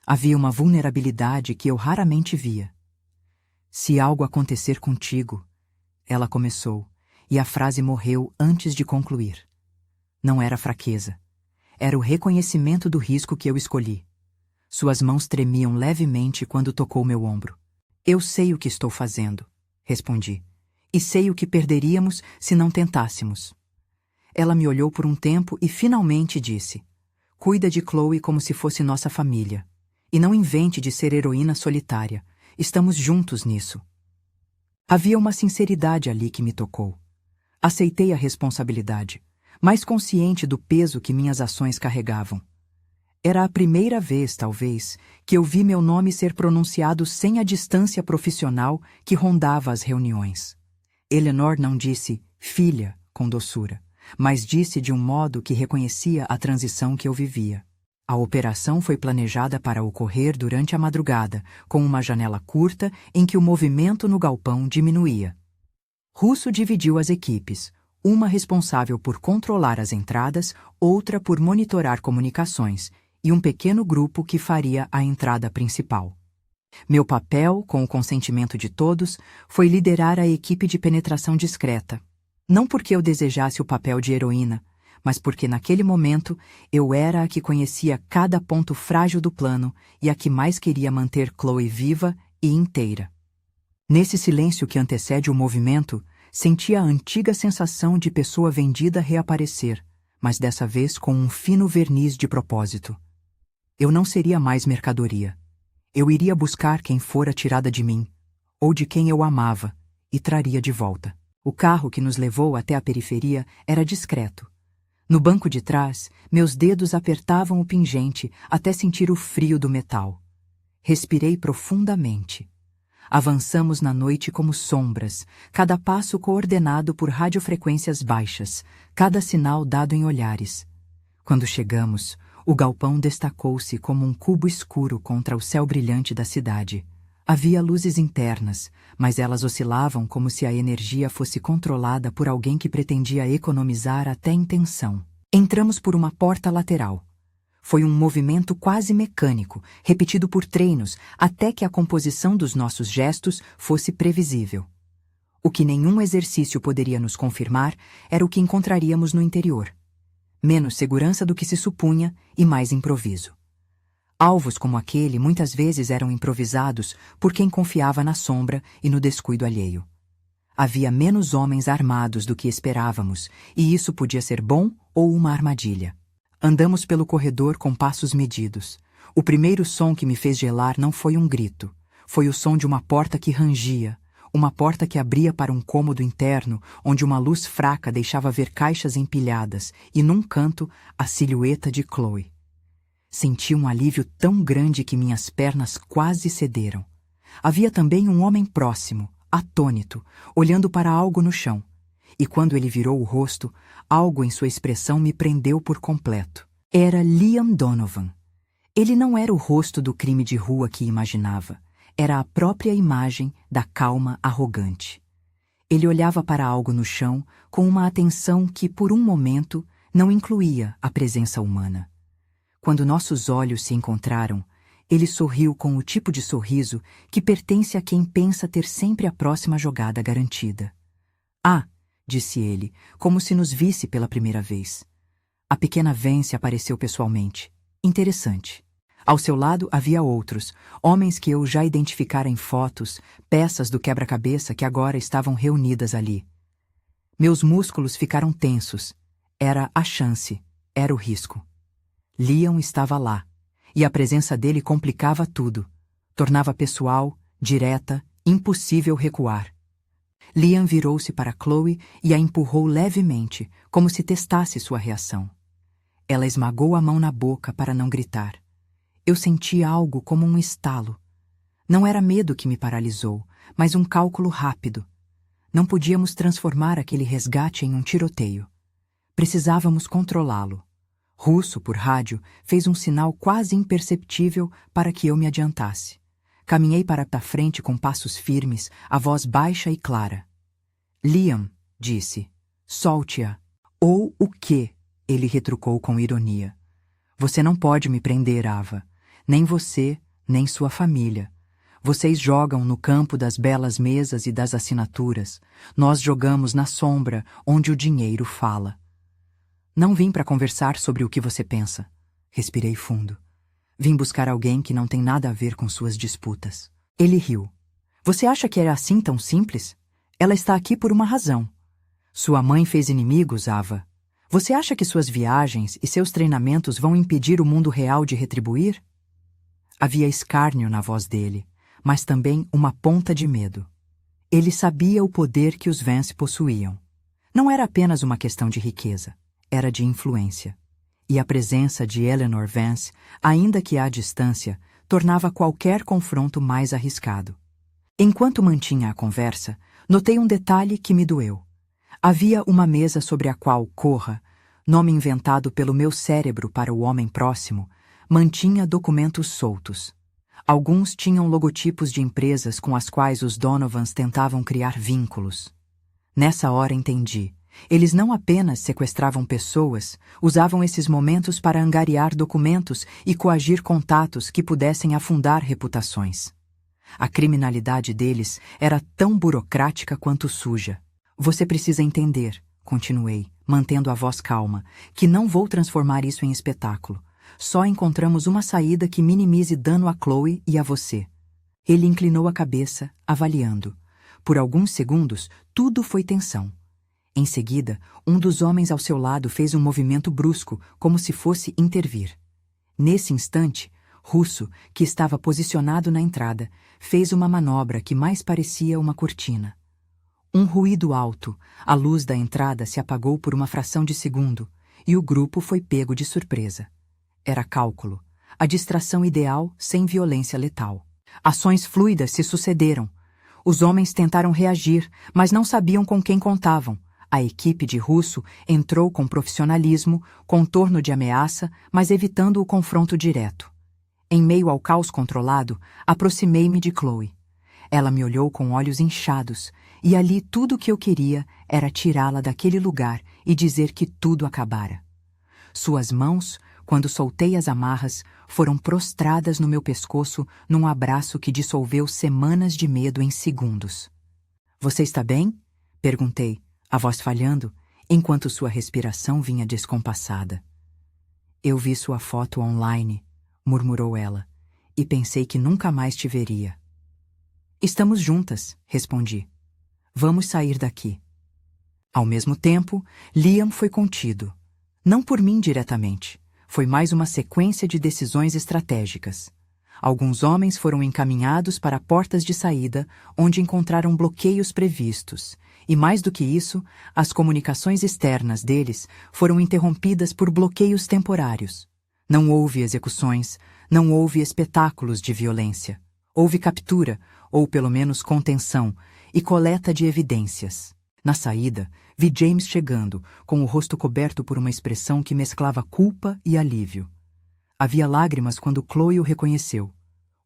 Havia uma vulnerabilidade que eu raramente via. Se algo acontecer contigo, ela começou, e a frase morreu antes de concluir. Não era fraqueza. Era o reconhecimento do risco que eu escolhi. Suas mãos tremiam levemente quando tocou meu ombro. Eu sei o que estou fazendo, respondi. E sei o que perderíamos se não tentássemos. Ela me olhou por um tempo e finalmente disse: Cuida de Chloe como se fosse nossa família. E não invente de ser heroína solitária. Estamos juntos nisso. Havia uma sinceridade ali que me tocou. Aceitei a responsabilidade, mais consciente do peso que minhas ações carregavam. Era a primeira vez, talvez, que eu vi meu nome ser pronunciado sem a distância profissional que rondava as reuniões. Eleanor não disse filha com doçura, mas disse de um modo que reconhecia a transição que eu vivia. A operação foi planejada para ocorrer durante a madrugada, com uma janela curta em que o movimento no galpão diminuía. Russo dividiu as equipes, uma responsável por controlar as entradas, outra por monitorar comunicações, e um pequeno grupo que faria a entrada principal. Meu papel, com o consentimento de todos, foi liderar a equipe de penetração discreta. Não porque eu desejasse o papel de heroína, mas porque naquele momento eu era a que conhecia cada ponto frágil do plano e a que mais queria manter Chloe viva e inteira. Nesse silêncio que antecede o movimento, senti a antiga sensação de pessoa vendida reaparecer, mas dessa vez com um fino verniz de propósito. Eu não seria mais mercadoria. Eu iria buscar quem fora tirada de mim, ou de quem eu amava, e traria de volta. O carro que nos levou até a periferia era discreto. No banco de trás, meus dedos apertavam o pingente até sentir o frio do metal. Respirei profundamente. Avançamos na noite como sombras, cada passo coordenado por radiofrequências baixas, cada sinal dado em olhares. Quando chegamos, o galpão destacou-se como um cubo escuro contra o céu brilhante da cidade. Havia luzes internas, mas elas oscilavam como se a energia fosse controlada por alguém que pretendia economizar até a intenção. Entramos por uma porta lateral. Foi um movimento quase mecânico, repetido por treinos, até que a composição dos nossos gestos fosse previsível. O que nenhum exercício poderia nos confirmar era o que encontraríamos no interior. Menos segurança do que se supunha e mais improviso. Alvos como aquele muitas vezes eram improvisados por quem confiava na sombra e no descuido alheio. Havia menos homens armados do que esperávamos, e isso podia ser bom ou uma armadilha. Andamos pelo corredor com passos medidos. O primeiro som que me fez gelar não foi um grito. Foi o som de uma porta que rangia, uma porta que abria para um cômodo interno, onde uma luz fraca deixava ver caixas empilhadas e, num canto, a silhueta de Chloe. Senti um alívio tão grande que minhas pernas quase cederam. Havia também um homem próximo, atônito, olhando para algo no chão. E quando ele virou o rosto, algo em sua expressão me prendeu por completo. Era Liam Donovan. Ele não era o rosto do crime de rua que imaginava. Era a própria imagem da calma arrogante. Ele olhava para algo no chão com uma atenção que, por um momento, não incluía a presença humana. Quando nossos olhos se encontraram, ele sorriu com o tipo de sorriso que pertence a quem pensa ter sempre a próxima jogada garantida. "Ah", disse ele, como se nos visse pela primeira vez. A pequena Vance apareceu pessoalmente. Interessante. Ao seu lado havia outros, homens que eu já identificara em fotos, peças do quebra-cabeça que agora estavam reunidas ali. Meus músculos ficaram tensos. Era a chance, era o risco. Liam estava lá, e a presença dele complicava tudo. Tornava pessoal, direta, impossível recuar. Liam virou-se para Chloe e a empurrou levemente, como se testasse sua reação. Ela esmagou a mão na boca para não gritar. Eu senti algo como um estalo. Não era medo que me paralisou, mas um cálculo rápido. Não podíamos transformar aquele resgate em um tiroteio. Precisávamos controlá-lo. Russo, por rádio, fez um sinal quase imperceptível para que eu me adiantasse. Caminhei para a frente com passos firmes, a voz baixa e clara. "Liam", disse, "solte-a." "Ou o quê?", ele retrucou com ironia. "Você não pode me prender, Ava. Nem você, nem sua família. Vocês jogam no campo das belas mesas e das assinaturas. Nós jogamos na sombra, onde o dinheiro fala." "Não vim para conversar sobre o que você pensa." Respirei fundo. "Vim buscar alguém que não tem nada a ver com suas disputas." Ele riu. "Você acha que era assim tão simples? Ela está aqui por uma razão. Sua mãe fez inimigos, Ava. Você acha que suas viagens e seus treinamentos vão impedir o mundo real de retribuir?" Havia escárnio na voz dele, mas também uma ponta de medo. Ele sabia o poder que os Vance possuíam. Não era apenas uma questão de riqueza, era de influência. E a presença de Eleanor Vance, ainda que à distância, tornava qualquer confronto mais arriscado. Enquanto mantinha a conversa, notei um detalhe que me doeu. Havia uma mesa sobre a qual Corra, nome inventado pelo meu cérebro para o homem próximo, mantinha documentos soltos. Alguns tinham logotipos de empresas com as quais os Donovans tentavam criar vínculos. Nessa hora entendi. Eles não apenas sequestravam pessoas, usavam esses momentos para angariar documentos e coagir contatos que pudessem afundar reputações. A criminalidade deles era tão burocrática quanto suja. Você precisa entender, continuei, mantendo a voz calma, que não vou transformar isso em espetáculo. Só encontramos uma saída que minimize dano a Chloe e a você. Ele inclinou a cabeça, avaliando. Por alguns segundos, tudo foi tensão. Em seguida, um dos homens ao seu lado fez um movimento brusco, como se fosse intervir. Nesse instante, Russo, que estava posicionado na entrada, fez uma manobra que mais parecia uma cortina. Um ruído alto, a luz da entrada se apagou por uma fração de segundo, e o grupo foi pego de surpresa. Era cálculo, a distração ideal sem violência letal. Ações fluidas se sucederam. Os homens tentaram reagir, mas não sabiam com quem contavam. A equipe de Russo entrou com profissionalismo, contorno de ameaça, mas evitando o confronto direto. Em meio ao caos controlado, aproximei-me de Chloe. Ela me olhou com olhos inchados, e ali tudo o que eu queria era tirá-la daquele lugar e dizer que tudo acabara. Suas mãos, quando soltei as amarras, foram prostradas no meu pescoço num abraço que dissolveu semanas de medo em segundos. Você está bem? Perguntei, a voz falhando, enquanto sua respiração vinha descompassada. Eu vi sua foto online, murmurou ela, e pensei que nunca mais te veria. Estamos juntas, respondi. Vamos sair daqui. Ao mesmo tempo, Liam foi contido. Não por mim diretamente. Foi mais uma sequência de decisões estratégicas. Alguns homens foram encaminhados para portas de saída, onde encontraram bloqueios previstos. E mais do que isso, as comunicações externas deles foram interrompidas por bloqueios temporários. Não houve execuções, não houve espetáculos de violência. Houve captura, ou pelo menos contenção, e coleta de evidências. Na saída, vi James chegando, com o rosto coberto por uma expressão que mesclava culpa e alívio. Havia lágrimas quando Chloe o reconheceu.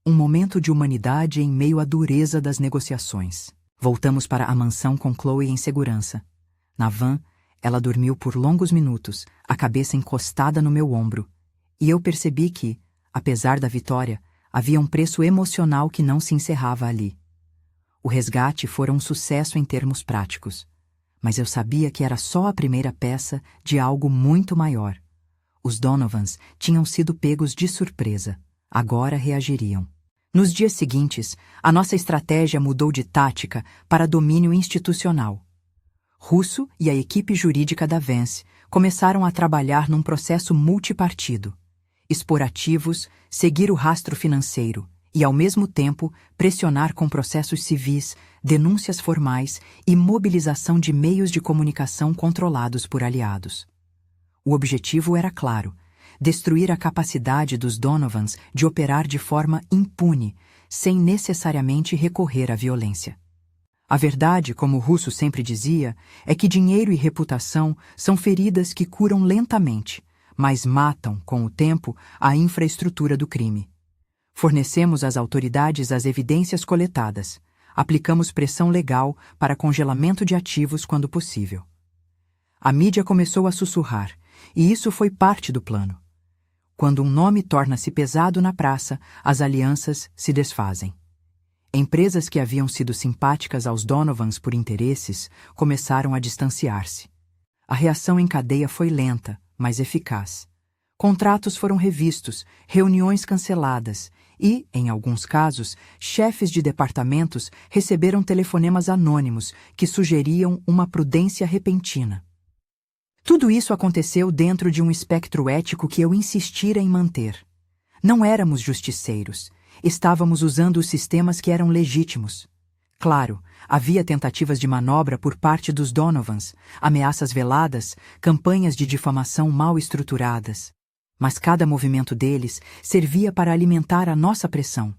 Um momento de humanidade em meio à dureza das negociações. Voltamos para a mansão com Chloe em segurança. Na van, ela dormiu por longos minutos, a cabeça encostada no meu ombro, e eu percebi que, apesar da vitória, havia um preço emocional que não se encerrava ali. O resgate fora um sucesso em termos práticos, mas eu sabia que era só a primeira peça de algo muito maior. Os Donovans tinham sido pegos de surpresa. Agora reagiriam. Nos dias seguintes, a nossa estratégia mudou de tática para domínio institucional. Russo e a equipe jurídica da Vance começaram a trabalhar num processo multipartido. Expor ativos, seguir o rastro financeiro e, ao mesmo tempo, pressionar com processos civis, denúncias formais e mobilização de meios de comunicação controlados por aliados. O objetivo era claro: destruir a capacidade dos Donovans de operar de forma impune, sem necessariamente recorrer à violência. A verdade, como o Russo sempre dizia, é que dinheiro e reputação são feridas que curam lentamente, mas matam, com o tempo, a infraestrutura do crime. Fornecemos às autoridades as evidências coletadas, aplicamos pressão legal para congelamento de ativos quando possível. A mídia começou a sussurrar, e isso foi parte do plano. Quando um nome torna-se pesado na praça, as alianças se desfazem. Empresas que haviam sido simpáticas aos Donovans por interesses começaram a distanciar-se. A reação em cadeia foi lenta, mas eficaz. Contratos foram revistos, reuniões canceladas e, em alguns casos, chefes de departamentos receberam telefonemas anônimos que sugeriam uma prudência repentina. Tudo isso aconteceu dentro de um espectro ético que eu insistira em manter. Não éramos justiceiros. Estávamos usando os sistemas que eram legítimos. Claro, havia tentativas de manobra por parte dos Donovans, ameaças veladas, campanhas de difamação mal estruturadas. Mas cada movimento deles servia para alimentar a nossa pressão.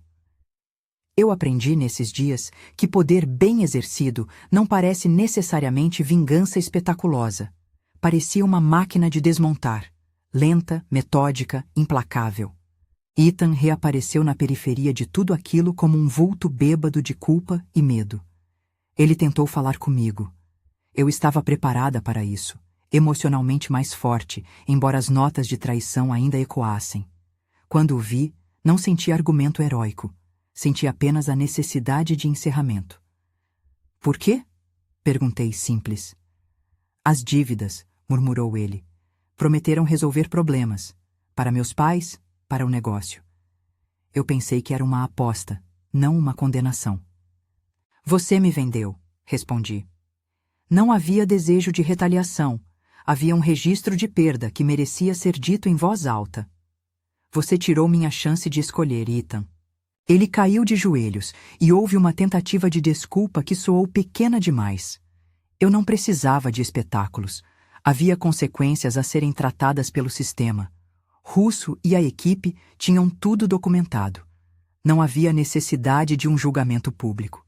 Eu aprendi nesses dias que poder bem exercido não parece necessariamente vingança espetaculosa. Parecia uma máquina de desmontar, lenta, metódica, implacável. Ethan reapareceu na periferia de tudo aquilo como um vulto bêbado de culpa e medo. Ele tentou falar comigo. Eu estava preparada para isso, emocionalmente mais forte, embora as notas de traição ainda ecoassem. Quando o vi, não senti argumento heróico. Senti apenas a necessidade de encerramento. Por quê? Perguntei simples. As dívidas, murmurou ele. Prometeram resolver problemas. Para meus pais, para o negócio. Eu pensei que era uma aposta, não uma condenação. Você me vendeu, respondi. Não havia desejo de retaliação. Havia um registro de perda que merecia ser dito em voz alta. Você tirou minha chance de escolher, Ethan. Ele caiu de joelhos e houve uma tentativa de desculpa que soou pequena demais. Eu não precisava de espetáculos. Havia consequências a serem tratadas pelo sistema. Russo e a equipe tinham tudo documentado. Não havia necessidade de um julgamento público.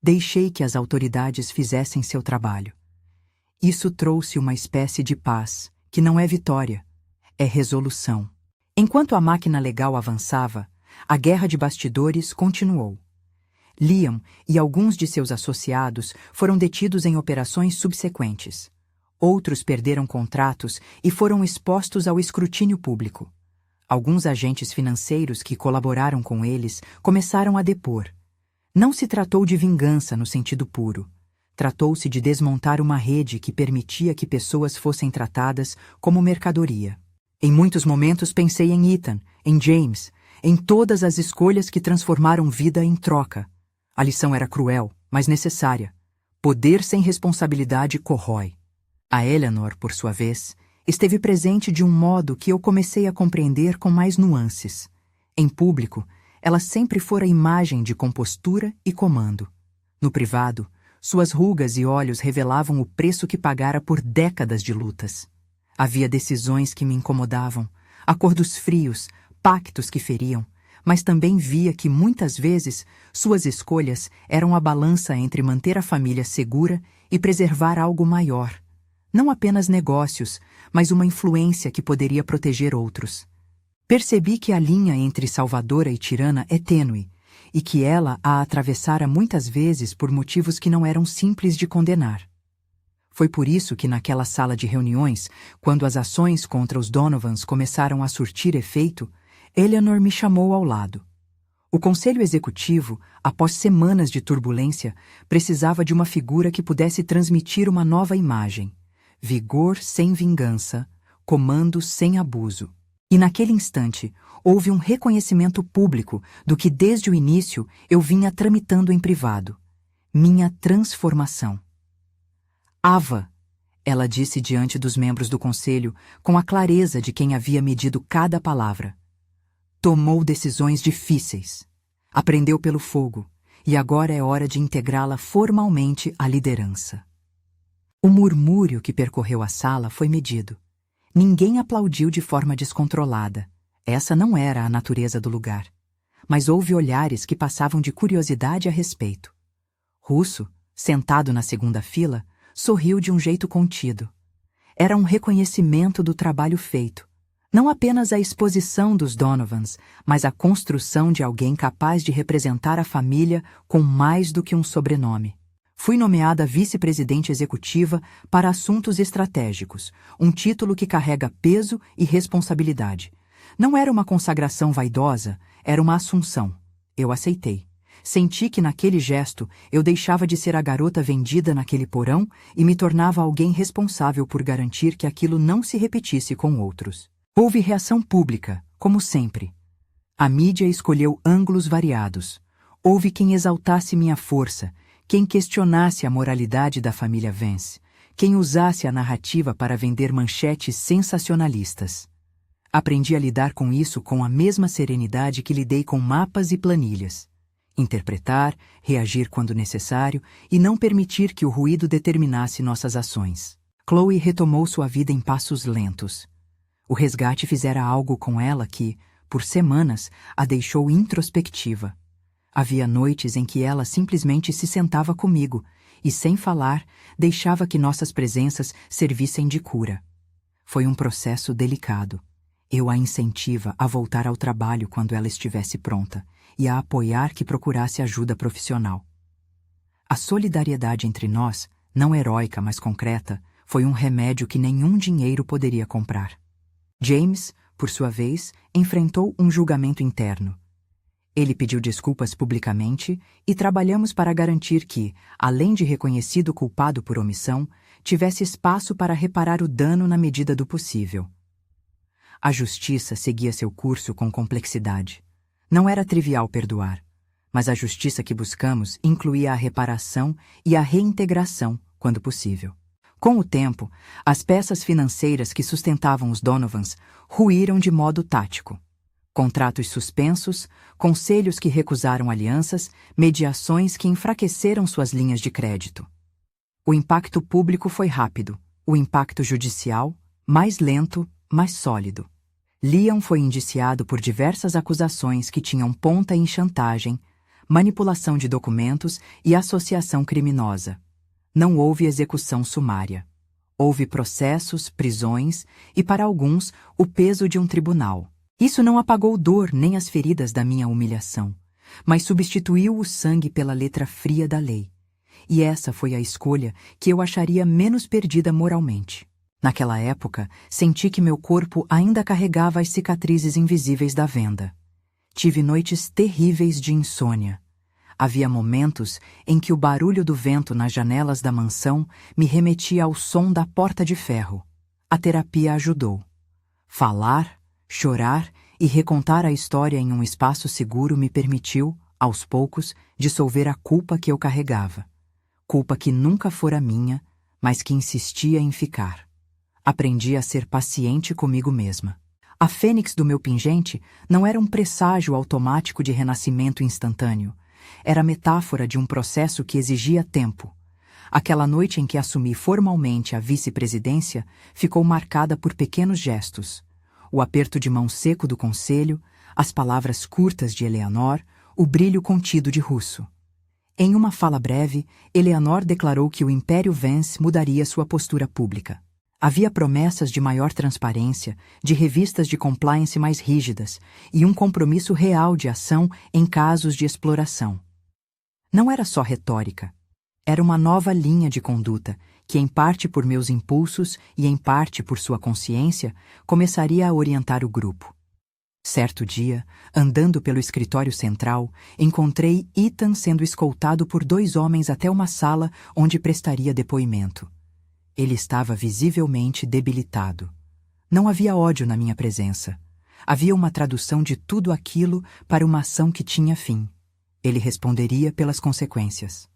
Deixei que as autoridades fizessem seu trabalho. Isso trouxe uma espécie de paz, que não é vitória, é resolução. Enquanto a máquina legal avançava, a guerra de bastidores continuou. Liam e alguns de seus associados foram detidos em operações subsequentes. Outros perderam contratos e foram expostos ao escrutínio público. Alguns agentes financeiros que colaboraram com eles começaram a depor. Não se tratou de vingança no sentido puro. Tratou-se de desmontar uma rede que permitia que pessoas fossem tratadas como mercadoria. Em muitos momentos pensei em Ethan, em James, em todas as escolhas que transformaram vida em troca. A lição era cruel, mas necessária. Poder sem responsabilidade corrói. A Eleanor, por sua vez, esteve presente de um modo que eu comecei a compreender com mais nuances. Em público, ela sempre fora imagem de compostura e comando. No privado, suas rugas e olhos revelavam o preço que pagara por décadas de lutas. Havia decisões que me incomodavam, acordos frios, pactos que feriam, mas também via que muitas vezes suas escolhas eram a balança entre manter a família segura e preservar algo maior. Não apenas negócios, mas uma influência que poderia proteger outros. Percebi que a linha entre salvadora e tirana é tênue, e que ela a atravessara muitas vezes por motivos que não eram simples de condenar. Foi por isso que naquela sala de reuniões, quando as ações contra os Donovans começaram a surtir efeito, Eleanor me chamou ao lado. O conselho executivo, após semanas de turbulência, precisava de uma figura que pudesse transmitir uma nova imagem. Vigor sem vingança, comando sem abuso. E naquele instante, houve um reconhecimento público do que desde o início eu vinha tramitando em privado. Minha transformação. Ava, ela disse diante dos membros do conselho, com a clareza de quem havia medido cada palavra. Tomou decisões difíceis. Aprendeu pelo fogo, e agora é hora de integrá-la formalmente à liderança. O murmúrio que percorreu a sala foi medido. Ninguém aplaudiu de forma descontrolada. Essa não era a natureza do lugar. Mas houve olhares que passavam de curiosidade a respeito. Russo, sentado na segunda fila, sorriu de um jeito contido. Era um reconhecimento do trabalho feito. Não apenas a exposição dos Donovans, mas a construção de alguém capaz de representar a família com mais do que um sobrenome. Fui nomeada vice-presidente executiva para assuntos estratégicos, um título que carrega peso e responsabilidade. Não era uma consagração vaidosa, era uma assunção. Eu aceitei. Senti que naquele gesto eu deixava de ser a garota vendida naquele porão e me tornava alguém responsável por garantir que aquilo não se repetisse com outros. Houve reação pública, como sempre. A mídia escolheu ângulos variados. Houve quem exaltasse minha força, quem questionasse a moralidade da família Vance, quem usasse a narrativa para vender manchetes sensacionalistas. Aprendi a lidar com isso com a mesma serenidade que lidei com mapas e planilhas. Interpretar, reagir quando necessário e não permitir que o ruído determinasse nossas ações. Chloe retomou sua vida em passos lentos. O resgate fizera algo com ela que, por semanas, a deixou introspectiva. Havia noites em que ela simplesmente se sentava comigo e, sem falar, deixava que nossas presenças servissem de cura. Foi um processo delicado. Eu a incentiva a voltar ao trabalho quando ela estivesse pronta e a apoiar que procurasse ajuda profissional. A solidariedade entre nós, não heróica, mas concreta, foi um remédio que nenhum dinheiro poderia comprar. James, por sua vez, enfrentou um julgamento interno. Ele pediu desculpas publicamente e trabalhamos para garantir que, além de reconhecido culpado por omissão, tivesse espaço para reparar o dano na medida do possível. A justiça seguia seu curso com complexidade. Não era trivial perdoar, mas a justiça que buscamos incluía a reparação e a reintegração, quando possível. Com o tempo, as peças financeiras que sustentavam os Donovans ruíram de modo tático. Contratos suspensos, conselhos que recusaram alianças, mediações que enfraqueceram suas linhas de crédito. O impacto público foi rápido, o impacto judicial, mais lento, mas sólido. Liam foi indiciado por diversas acusações que tinham ponta em chantagem, manipulação de documentos e associação criminosa. Não houve execução sumária. Houve processos, prisões e, para alguns, o peso de um tribunal. Isso não apagou dor nem as feridas da minha humilhação, mas substituiu o sangue pela letra fria da lei. E essa foi a escolha que eu acharia menos perdida moralmente. Naquela época, senti que meu corpo ainda carregava as cicatrizes invisíveis da venda. Tive noites terríveis de insônia. Havia momentos em que o barulho do vento nas janelas da mansão me remetia ao som da porta de ferro. A terapia ajudou. Falar, chorar e recontar a história em um espaço seguro me permitiu, aos poucos, dissolver a culpa que eu carregava. Culpa que nunca fora minha, mas que insistia em ficar. Aprendi a ser paciente comigo mesma. A fênix do meu pingente não era um presságio automático de renascimento instantâneo. Era metáfora de um processo que exigia tempo. Aquela noite em que assumi formalmente a vice-presidência ficou marcada por pequenos gestos. O aperto de mão seco do conselho, as palavras curtas de Eleanor, o brilho contido de Russo. Em uma fala breve, Eleanor declarou que o Império Vance mudaria sua postura pública. Havia promessas de maior transparência, de revistas de compliance mais rígidas e um compromisso real de ação em casos de exploração. Não era só retórica. Era uma nova linha de conduta que, em parte por meus impulsos e em parte por sua consciência, começaria a orientar o grupo. Certo dia, andando pelo escritório central, encontrei Ethan sendo escoltado por 2 homens até uma sala onde prestaria depoimento. Ele estava visivelmente debilitado. Não havia ódio na minha presença. Havia uma tradução de tudo aquilo para uma ação que tinha fim. Ele responderia pelas consequências.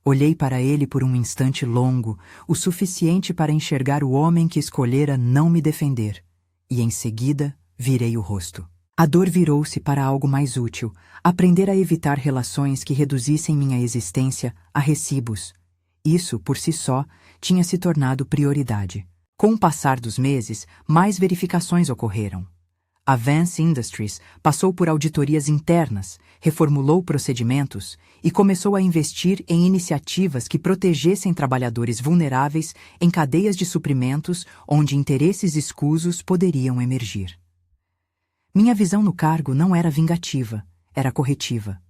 Olhei para ele por um instante longo, o suficiente para enxergar o homem que escolhera não me defender, e em seguida virei o rosto. A dor virou-se para algo mais útil, aprender a evitar relações que reduzissem minha existência a recibos. Isso, por si só, tinha se tornado prioridade. Com o passar dos meses, mais verificações ocorreram. A Vance Industries passou por auditorias internas, reformulou procedimentos e começou a investir em iniciativas que protegessem trabalhadores vulneráveis em cadeias de suprimentos onde interesses escusos poderiam emergir. Minha visão no cargo não era vingativa, era corretiva.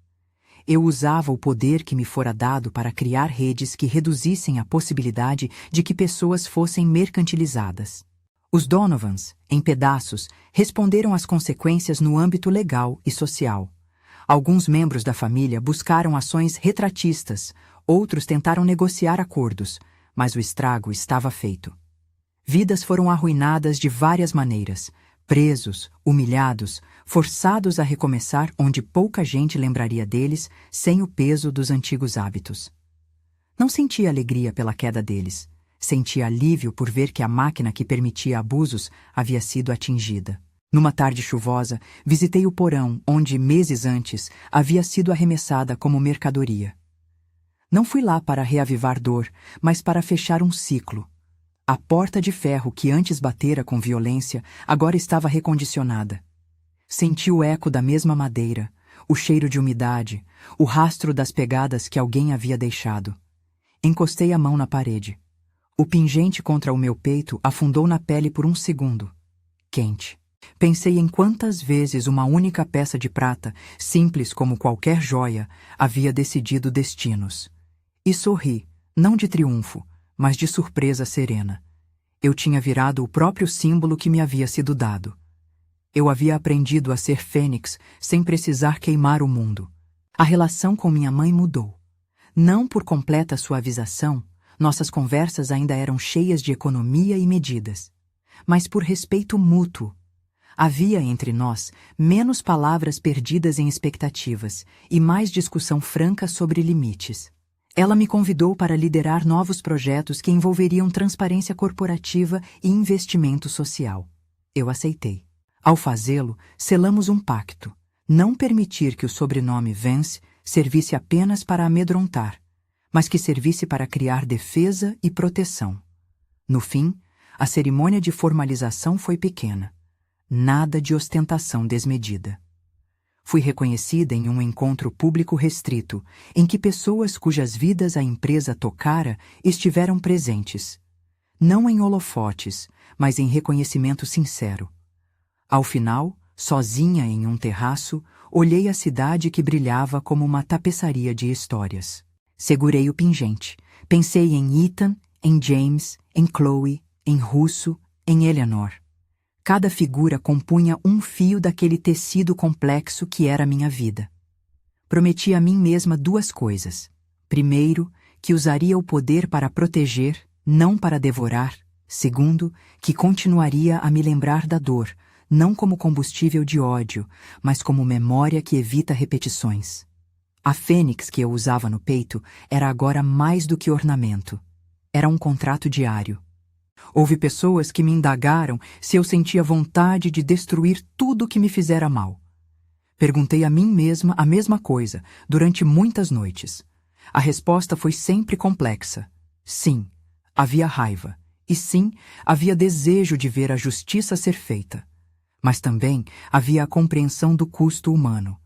Eu usava o poder que me fora dado para criar redes que reduzissem a possibilidade de que pessoas fossem mercantilizadas. Os Donovans, em pedaços, responderam às consequências no âmbito legal e social. Alguns membros da família buscaram ações retratistas, outros tentaram negociar acordos, mas o estrago estava feito. Vidas foram arruinadas de várias maneiras, presos, humilhados, forçados a recomeçar onde pouca gente lembraria deles sem o peso dos antigos hábitos. Não sentia alegria pela queda deles. Sentia alívio por ver que a máquina que permitia abusos havia sido atingida. Numa tarde chuvosa, visitei o porão onde, meses antes, havia sido arremessada como mercadoria. Não fui lá para reavivar dor, mas para fechar um ciclo. A porta de ferro que antes batera com violência agora estava recondicionada. Senti o eco da mesma madeira, o cheiro de umidade, o rastro das pegadas que alguém havia deixado. Encostei a mão na parede. O pingente contra o meu peito afundou na pele por um segundo. Quente. Pensei em quantas vezes uma única peça de prata, simples como qualquer joia, havia decidido destinos. E sorri, não de triunfo, mas de surpresa serena. Eu tinha virado o próprio símbolo que me havia sido dado. Eu havia aprendido a ser fênix sem precisar queimar o mundo. A relação com minha mãe mudou. Não por completa suavização, nossas conversas ainda eram cheias de economia e medidas, mas por respeito mútuo. Havia entre nós menos palavras perdidas em expectativas e mais discussão franca sobre limites. Ela me convidou para liderar novos projetos que envolveriam transparência corporativa e investimento social. Eu aceitei. Ao fazê-lo, selamos um pacto: não permitir que o sobrenome Vance servisse apenas para amedrontar, mas que servisse para criar defesa e proteção. No fim, a cerimônia de formalização foi pequena. Nada de ostentação desmedida. Fui reconhecida em um encontro público restrito, em que pessoas cujas vidas a empresa tocara estiveram presentes. Não em holofotes, mas em reconhecimento sincero. Ao final, sozinha em um terraço, olhei a cidade que brilhava como uma tapeçaria de histórias. Segurei o pingente. Pensei em Ethan, em James, em Chloe, em Russo, em Eleanor. Cada figura compunha um fio daquele tecido complexo que era minha vida. Prometi a mim mesma duas coisas. Primeiro, que usaria o poder para proteger, não para devorar. Segundo, que continuaria a me lembrar da dor, não como combustível de ódio, mas como memória que evita repetições. A fênix que eu usava no peito era agora mais do que ornamento. Era um contrato diário. Houve pessoas que me indagaram se eu sentia vontade de destruir tudo que me fizera mal. Perguntei a mim mesma a mesma coisa, durante muitas noites. A resposta foi sempre complexa. Sim, havia raiva. E sim, havia desejo de ver a justiça ser feita. Mas também havia a compreensão do custo humano.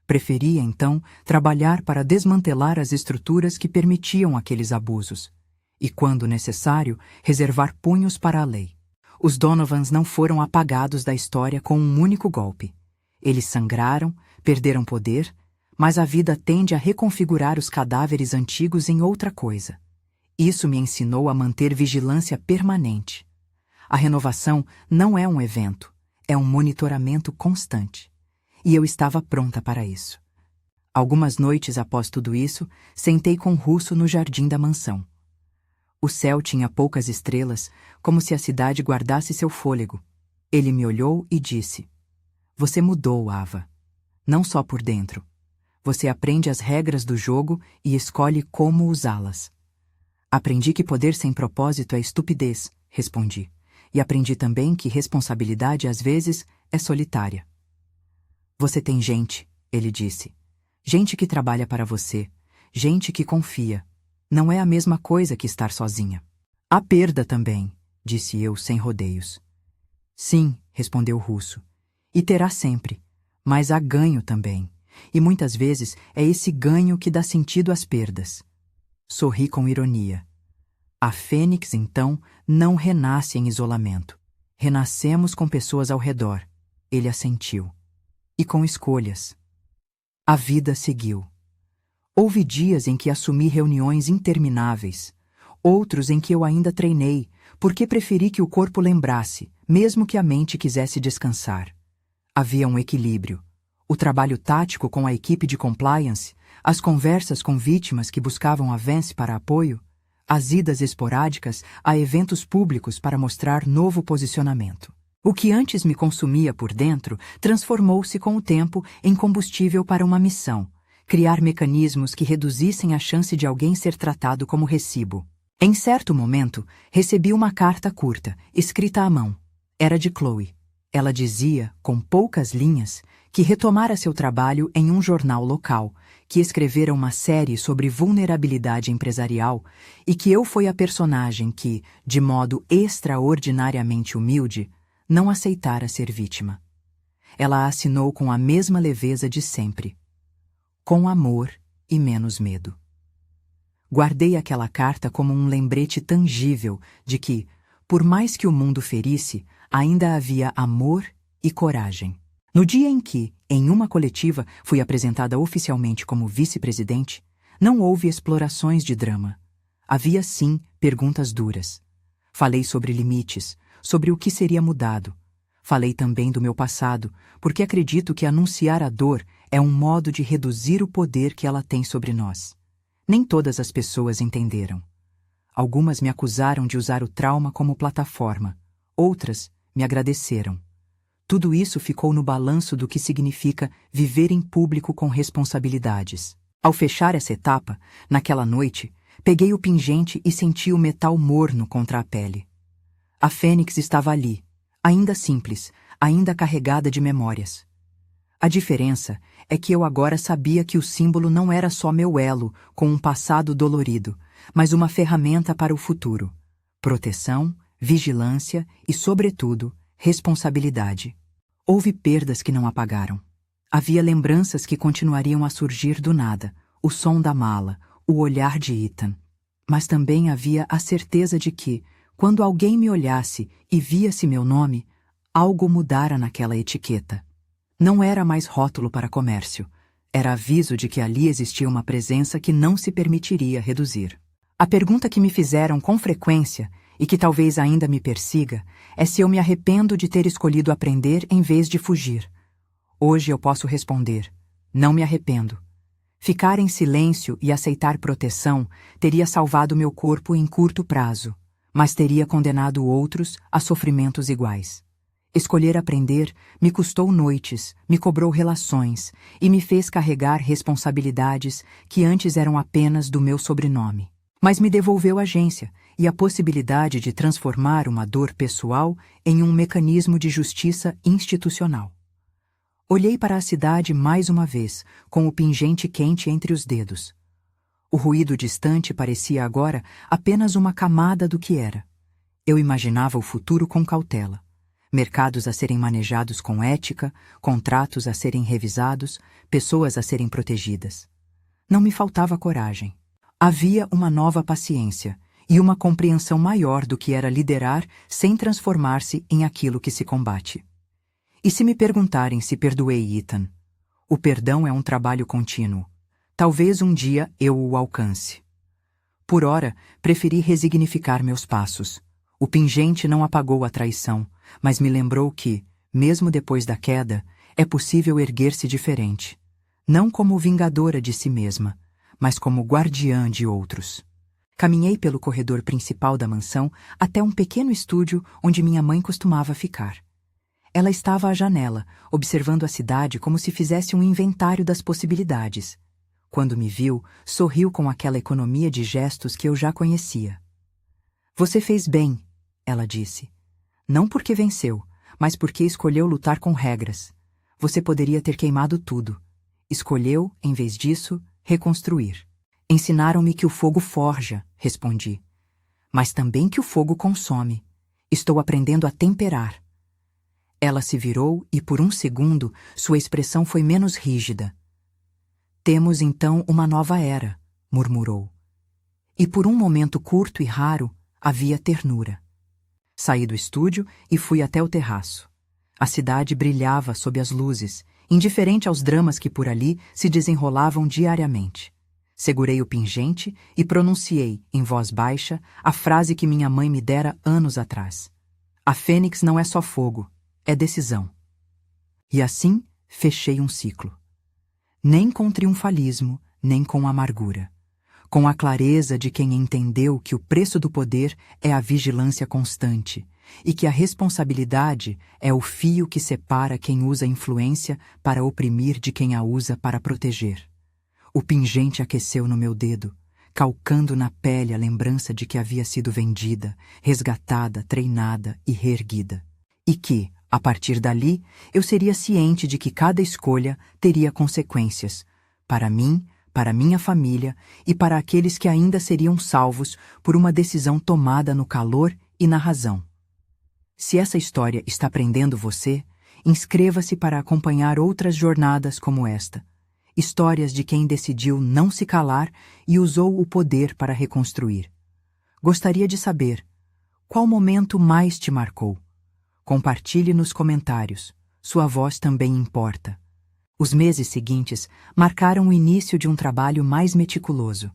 Preferia, então, trabalhar para desmantelar as estruturas que permitiam aqueles abusos. E, quando necessário, reservar punhos para a lei. Os Donovans não foram apagados da história com um único golpe. Eles sangraram, perderam poder, mas a vida tende a reconfigurar os cadáveres antigos em outra coisa. Isso me ensinou a manter vigilância permanente. A renovação não é um evento, é um monitoramento constante. E eu estava pronta para isso. Algumas noites após tudo isso, sentei com Russo no jardim da mansão. O céu tinha poucas estrelas, como se a cidade guardasse seu fôlego. Ele me olhou e disse: "Você mudou, Ava. Não só por dentro. Você aprende as regras do jogo e escolhe como usá-las." "Aprendi que poder sem propósito é estupidez", respondi. "E aprendi também que responsabilidade às vezes é solitária." "Você tem gente", ele disse. "Gente que trabalha para você, gente que confia. Não é a mesma coisa que estar sozinha." "Há perda também", disse eu sem rodeios. "Sim", respondeu Russo. "E terá sempre. Mas há ganho também. E muitas vezes é esse ganho que dá sentido às perdas." Sorri com ironia. "A fênix, então, não renasce em isolamento. Renascemos com pessoas ao redor." Ele assentiu. "E com escolhas." A vida seguiu. Houve dias em que assumi reuniões intermináveis, outros em que eu ainda treinei, porque preferi que o corpo lembrasse, mesmo que a mente quisesse descansar. Havia um equilíbrio. O trabalho tático com a equipe de compliance, as conversas com vítimas que buscavam a Vance para apoio, as idas esporádicas a eventos públicos para mostrar novo posicionamento. O que antes me consumia por dentro transformou-se com o tempo em combustível para uma missão: criar mecanismos que reduzissem a chance de alguém ser tratado como recibo. Em certo momento, recebi uma carta curta, escrita à mão. Era de Chloe. Ela dizia, com poucas linhas, que retomara seu trabalho em um jornal local, que escrevera uma série sobre vulnerabilidade empresarial e que eu fui a personagem que, de modo extraordinariamente humilde, não aceitara ser vítima. Ela a assinou com a mesma leveza de sempre. com amor e menos medo. Guardei aquela carta como um lembrete tangível de que, por mais que o mundo ferisse, ainda havia amor e coragem. No dia em que, em uma coletiva, fui apresentada oficialmente como vice-presidente, não houve explorações de drama. Havia, sim, perguntas duras. Falei sobre limites, sobre o que seria mudado. Falei também do meu passado, porque acredito que anunciar a dor é um modo de reduzir o poder que ela tem sobre nós. Nem todas as pessoas entenderam. Algumas me acusaram de usar o trauma como plataforma, outras me agradeceram. Tudo isso ficou no balanço do que significa viver em público com responsabilidades. Ao fechar essa etapa, naquela noite, peguei o pingente e senti o metal morno contra a pele. A fênix estava ali, ainda simples, ainda carregada de memórias. A diferença é que eu agora sabia que o símbolo não era só meu elo com um passado dolorido, mas uma ferramenta para o futuro. Proteção, vigilância e, sobretudo, responsabilidade. Houve perdas que não apagaram. Havia lembranças que continuariam a surgir do nada, o som da mala, o olhar de Ethan. Mas também havia a certeza de que, quando alguém me olhasse e via-se meu nome, algo mudara naquela etiqueta. Não era mais rótulo para comércio. Era aviso de que ali existia uma presença que não se permitiria reduzir. A pergunta que me fizeram com frequência, e que talvez ainda me persiga, é se eu me arrependo de ter escolhido aprender em vez de fugir. Hoje eu posso responder: não me arrependo. Ficar em silêncio e aceitar proteção teria salvado meu corpo em curto prazo, mas teria condenado outros a sofrimentos iguais. Escolher aprender me custou noites, me cobrou relações e me fez carregar responsabilidades que antes eram apenas do meu sobrenome. Mas me devolveu agência e a possibilidade de transformar uma dor pessoal em um mecanismo de justiça institucional. Olhei para a cidade mais uma vez, com o pingente quente entre os dedos. O ruído distante parecia agora apenas uma camada do que era. Eu imaginava o futuro com cautela. Mercados a serem manejados com ética, contratos a serem revisados, pessoas a serem protegidas. Não me faltava coragem. Havia uma nova paciência e uma compreensão maior do que era liderar sem transformar-se em aquilo que se combate. E se me perguntarem se perdoei Ethan, o perdão é um trabalho contínuo. Talvez um dia eu o alcance. Por ora, preferi resignificar meus passos. O pingente não apagou a traição, mas me lembrou que, mesmo depois da queda, é possível erguer-se diferente. Não como vingadora de si mesma, mas como guardiã de outros. Caminhei pelo corredor principal da mansão até um pequeno estúdio onde minha mãe costumava ficar. Ela estava à janela, observando a cidade como se fizesse um inventário das possibilidades. Quando me viu, sorriu com aquela economia de gestos que eu já conhecia. "Você fez bem", ela disse. "Não porque venceu, mas porque escolheu lutar com regras. Você poderia ter queimado tudo. Escolheu, em vez disso, reconstruir." "Ensinaram-me que o fogo forja", respondi. "Mas também que o fogo consome. Estou aprendendo a temperar." Ela se virou e, por um segundo, sua expressão foi menos rígida. "Temos então uma nova era", murmurou. E por um momento curto e raro, havia ternura. Saí do estúdio e fui até o terraço. A cidade brilhava sob as luzes, indiferente aos dramas que por ali se desenrolavam diariamente. Segurei o pingente e pronunciei, em voz baixa, a frase que minha mãe me dera anos atrás. "A fênix não é só fogo, é decisão." E assim fechei um ciclo. Nem com triunfalismo, nem com amargura. Com a clareza de quem entendeu que o preço do poder é a vigilância constante e que a responsabilidade é o fio que separa quem usa a influência para oprimir de quem a usa para proteger. O pingente aqueceu no meu dedo, calcando na pele a lembrança de que havia sido vendida, resgatada, treinada e reerguida. E que, a partir dali, eu seria ciente de que cada escolha teria consequências, para mim, para minha família e para aqueles que ainda seriam salvos por uma decisão tomada no calor e na razão. Se essa história está prendendo você, inscreva-se para acompanhar outras jornadas como esta. Histórias de quem decidiu não se calar e usou o poder para reconstruir. Gostaria de saber, qual momento mais te marcou? Compartilhe nos comentários, sua voz também importa. Os meses seguintes marcaram o início de um trabalho mais meticuloso.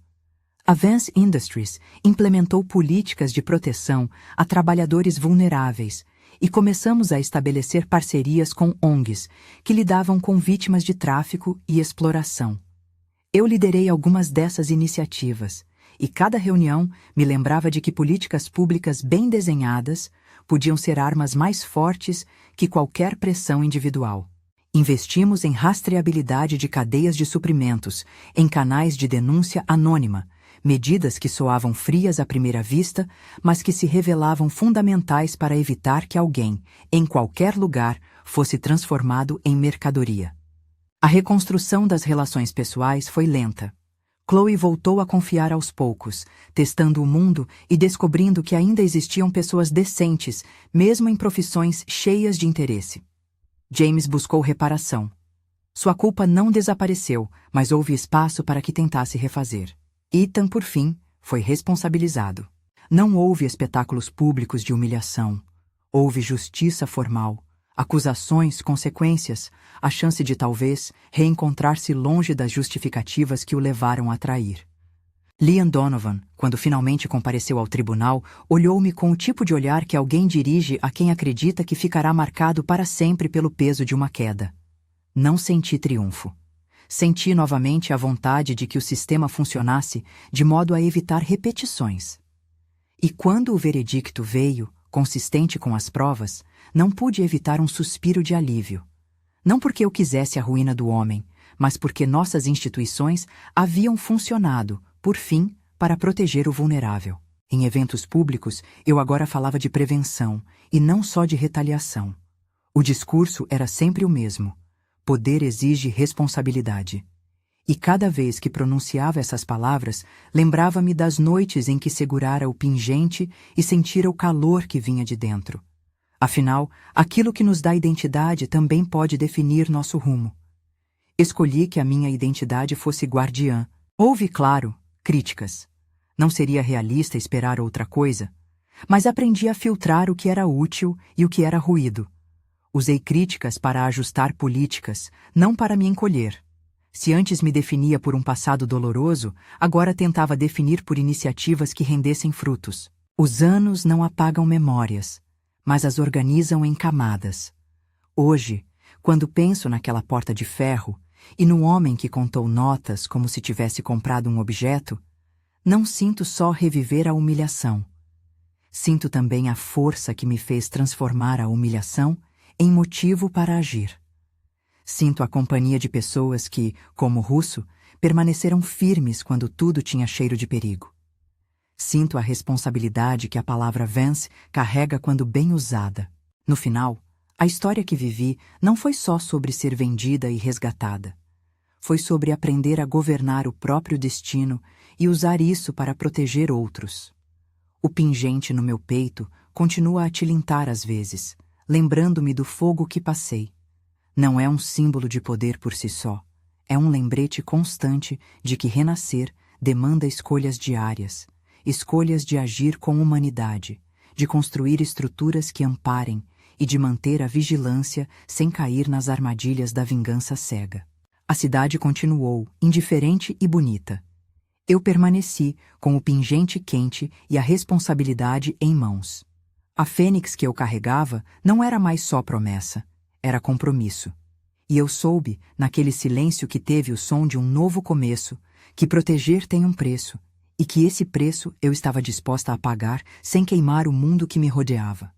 A Vance Industries implementou políticas de proteção a trabalhadores vulneráveis e começamos a estabelecer parcerias com ONGs que lidavam com vítimas de tráfico e exploração. Eu liderei algumas dessas iniciativas e cada reunião me lembrava de que políticas públicas bem desenhadas podiam ser armas mais fortes que qualquer pressão individual. Investimos em rastreabilidade de cadeias de suprimentos, em canais de denúncia anônima, medidas que soavam frias à primeira vista, mas que se revelavam fundamentais para evitar que alguém, em qualquer lugar, fosse transformado em mercadoria. A reconstrução das relações pessoais foi lenta. Chloe voltou a confiar aos poucos, testando o mundo e descobrindo que ainda existiam pessoas decentes, mesmo em profissões cheias de interesse. James buscou reparação. Sua culpa não desapareceu, mas houve espaço para que tentasse refazer. Ethan, por fim, foi responsabilizado. Não houve espetáculos públicos de humilhação. Houve justiça formal, acusações, consequências, a chance de talvez reencontrar-se longe das justificativas que o levaram a trair. Liam Donovan, quando finalmente compareceu ao tribunal, olhou-me com o tipo de olhar que alguém dirige a quem acredita que ficará marcado para sempre pelo peso de uma queda. Não senti triunfo. Senti novamente a vontade de que o sistema funcionasse de modo a evitar repetições. E quando o veredicto veio, consistente com as provas, não pude evitar um suspiro de alívio. Não porque eu quisesse a ruína do homem, mas porque nossas instituições haviam funcionado, por fim, para proteger o vulnerável. Em eventos públicos, eu agora falava de prevenção, e não só de retaliação. O discurso era sempre o mesmo. Poder exige responsabilidade. E cada vez que pronunciava essas palavras, lembrava-me das noites em que segurara o pingente e sentira o calor que vinha de dentro. Afinal, aquilo que nos dá identidade também pode definir nosso rumo. Escolhi que a minha identidade fosse guardiã. Houve, claro, críticas. Não seria realista esperar outra coisa, mas aprendi a filtrar o que era útil e o que era ruído. Usei críticas para ajustar políticas, não para me encolher. Se antes me definia por um passado doloroso, agora tentava definir por iniciativas que rendessem frutos. Os anos não apagam memórias, mas as organizam em camadas. Hoje, quando penso naquela porta de ferro e no homem que contou notas como se tivesse comprado um objeto, não sinto só reviver a humilhação. Sinto também a força que me fez transformar a humilhação em motivo para agir. Sinto a companhia de pessoas que, como Russo, permaneceram firmes quando tudo tinha cheiro de perigo. Sinto a responsabilidade que a palavra Vance carrega quando bem usada. No final, a história que vivi não foi só sobre ser vendida e resgatada. Foi sobre aprender a governar o próprio destino e usar isso para proteger outros. O pingente no meu peito continua a tilintar às vezes, lembrando-me do fogo que passei. Não é um símbolo de poder por si só, é um lembrete constante de que renascer demanda escolhas diárias, escolhas de agir com humanidade, de construir estruturas que amparem e de manter a vigilância sem cair nas armadilhas da vingança cega. A cidade continuou, indiferente e bonita. Eu permaneci, com o pingente quente e a responsabilidade em mãos. A fênix que eu carregava não era mais só promessa, era compromisso. E eu soube, naquele silêncio que teve o som de um novo começo, que proteger tem um preço, e que esse preço eu estava disposta a pagar sem queimar o mundo que me rodeava.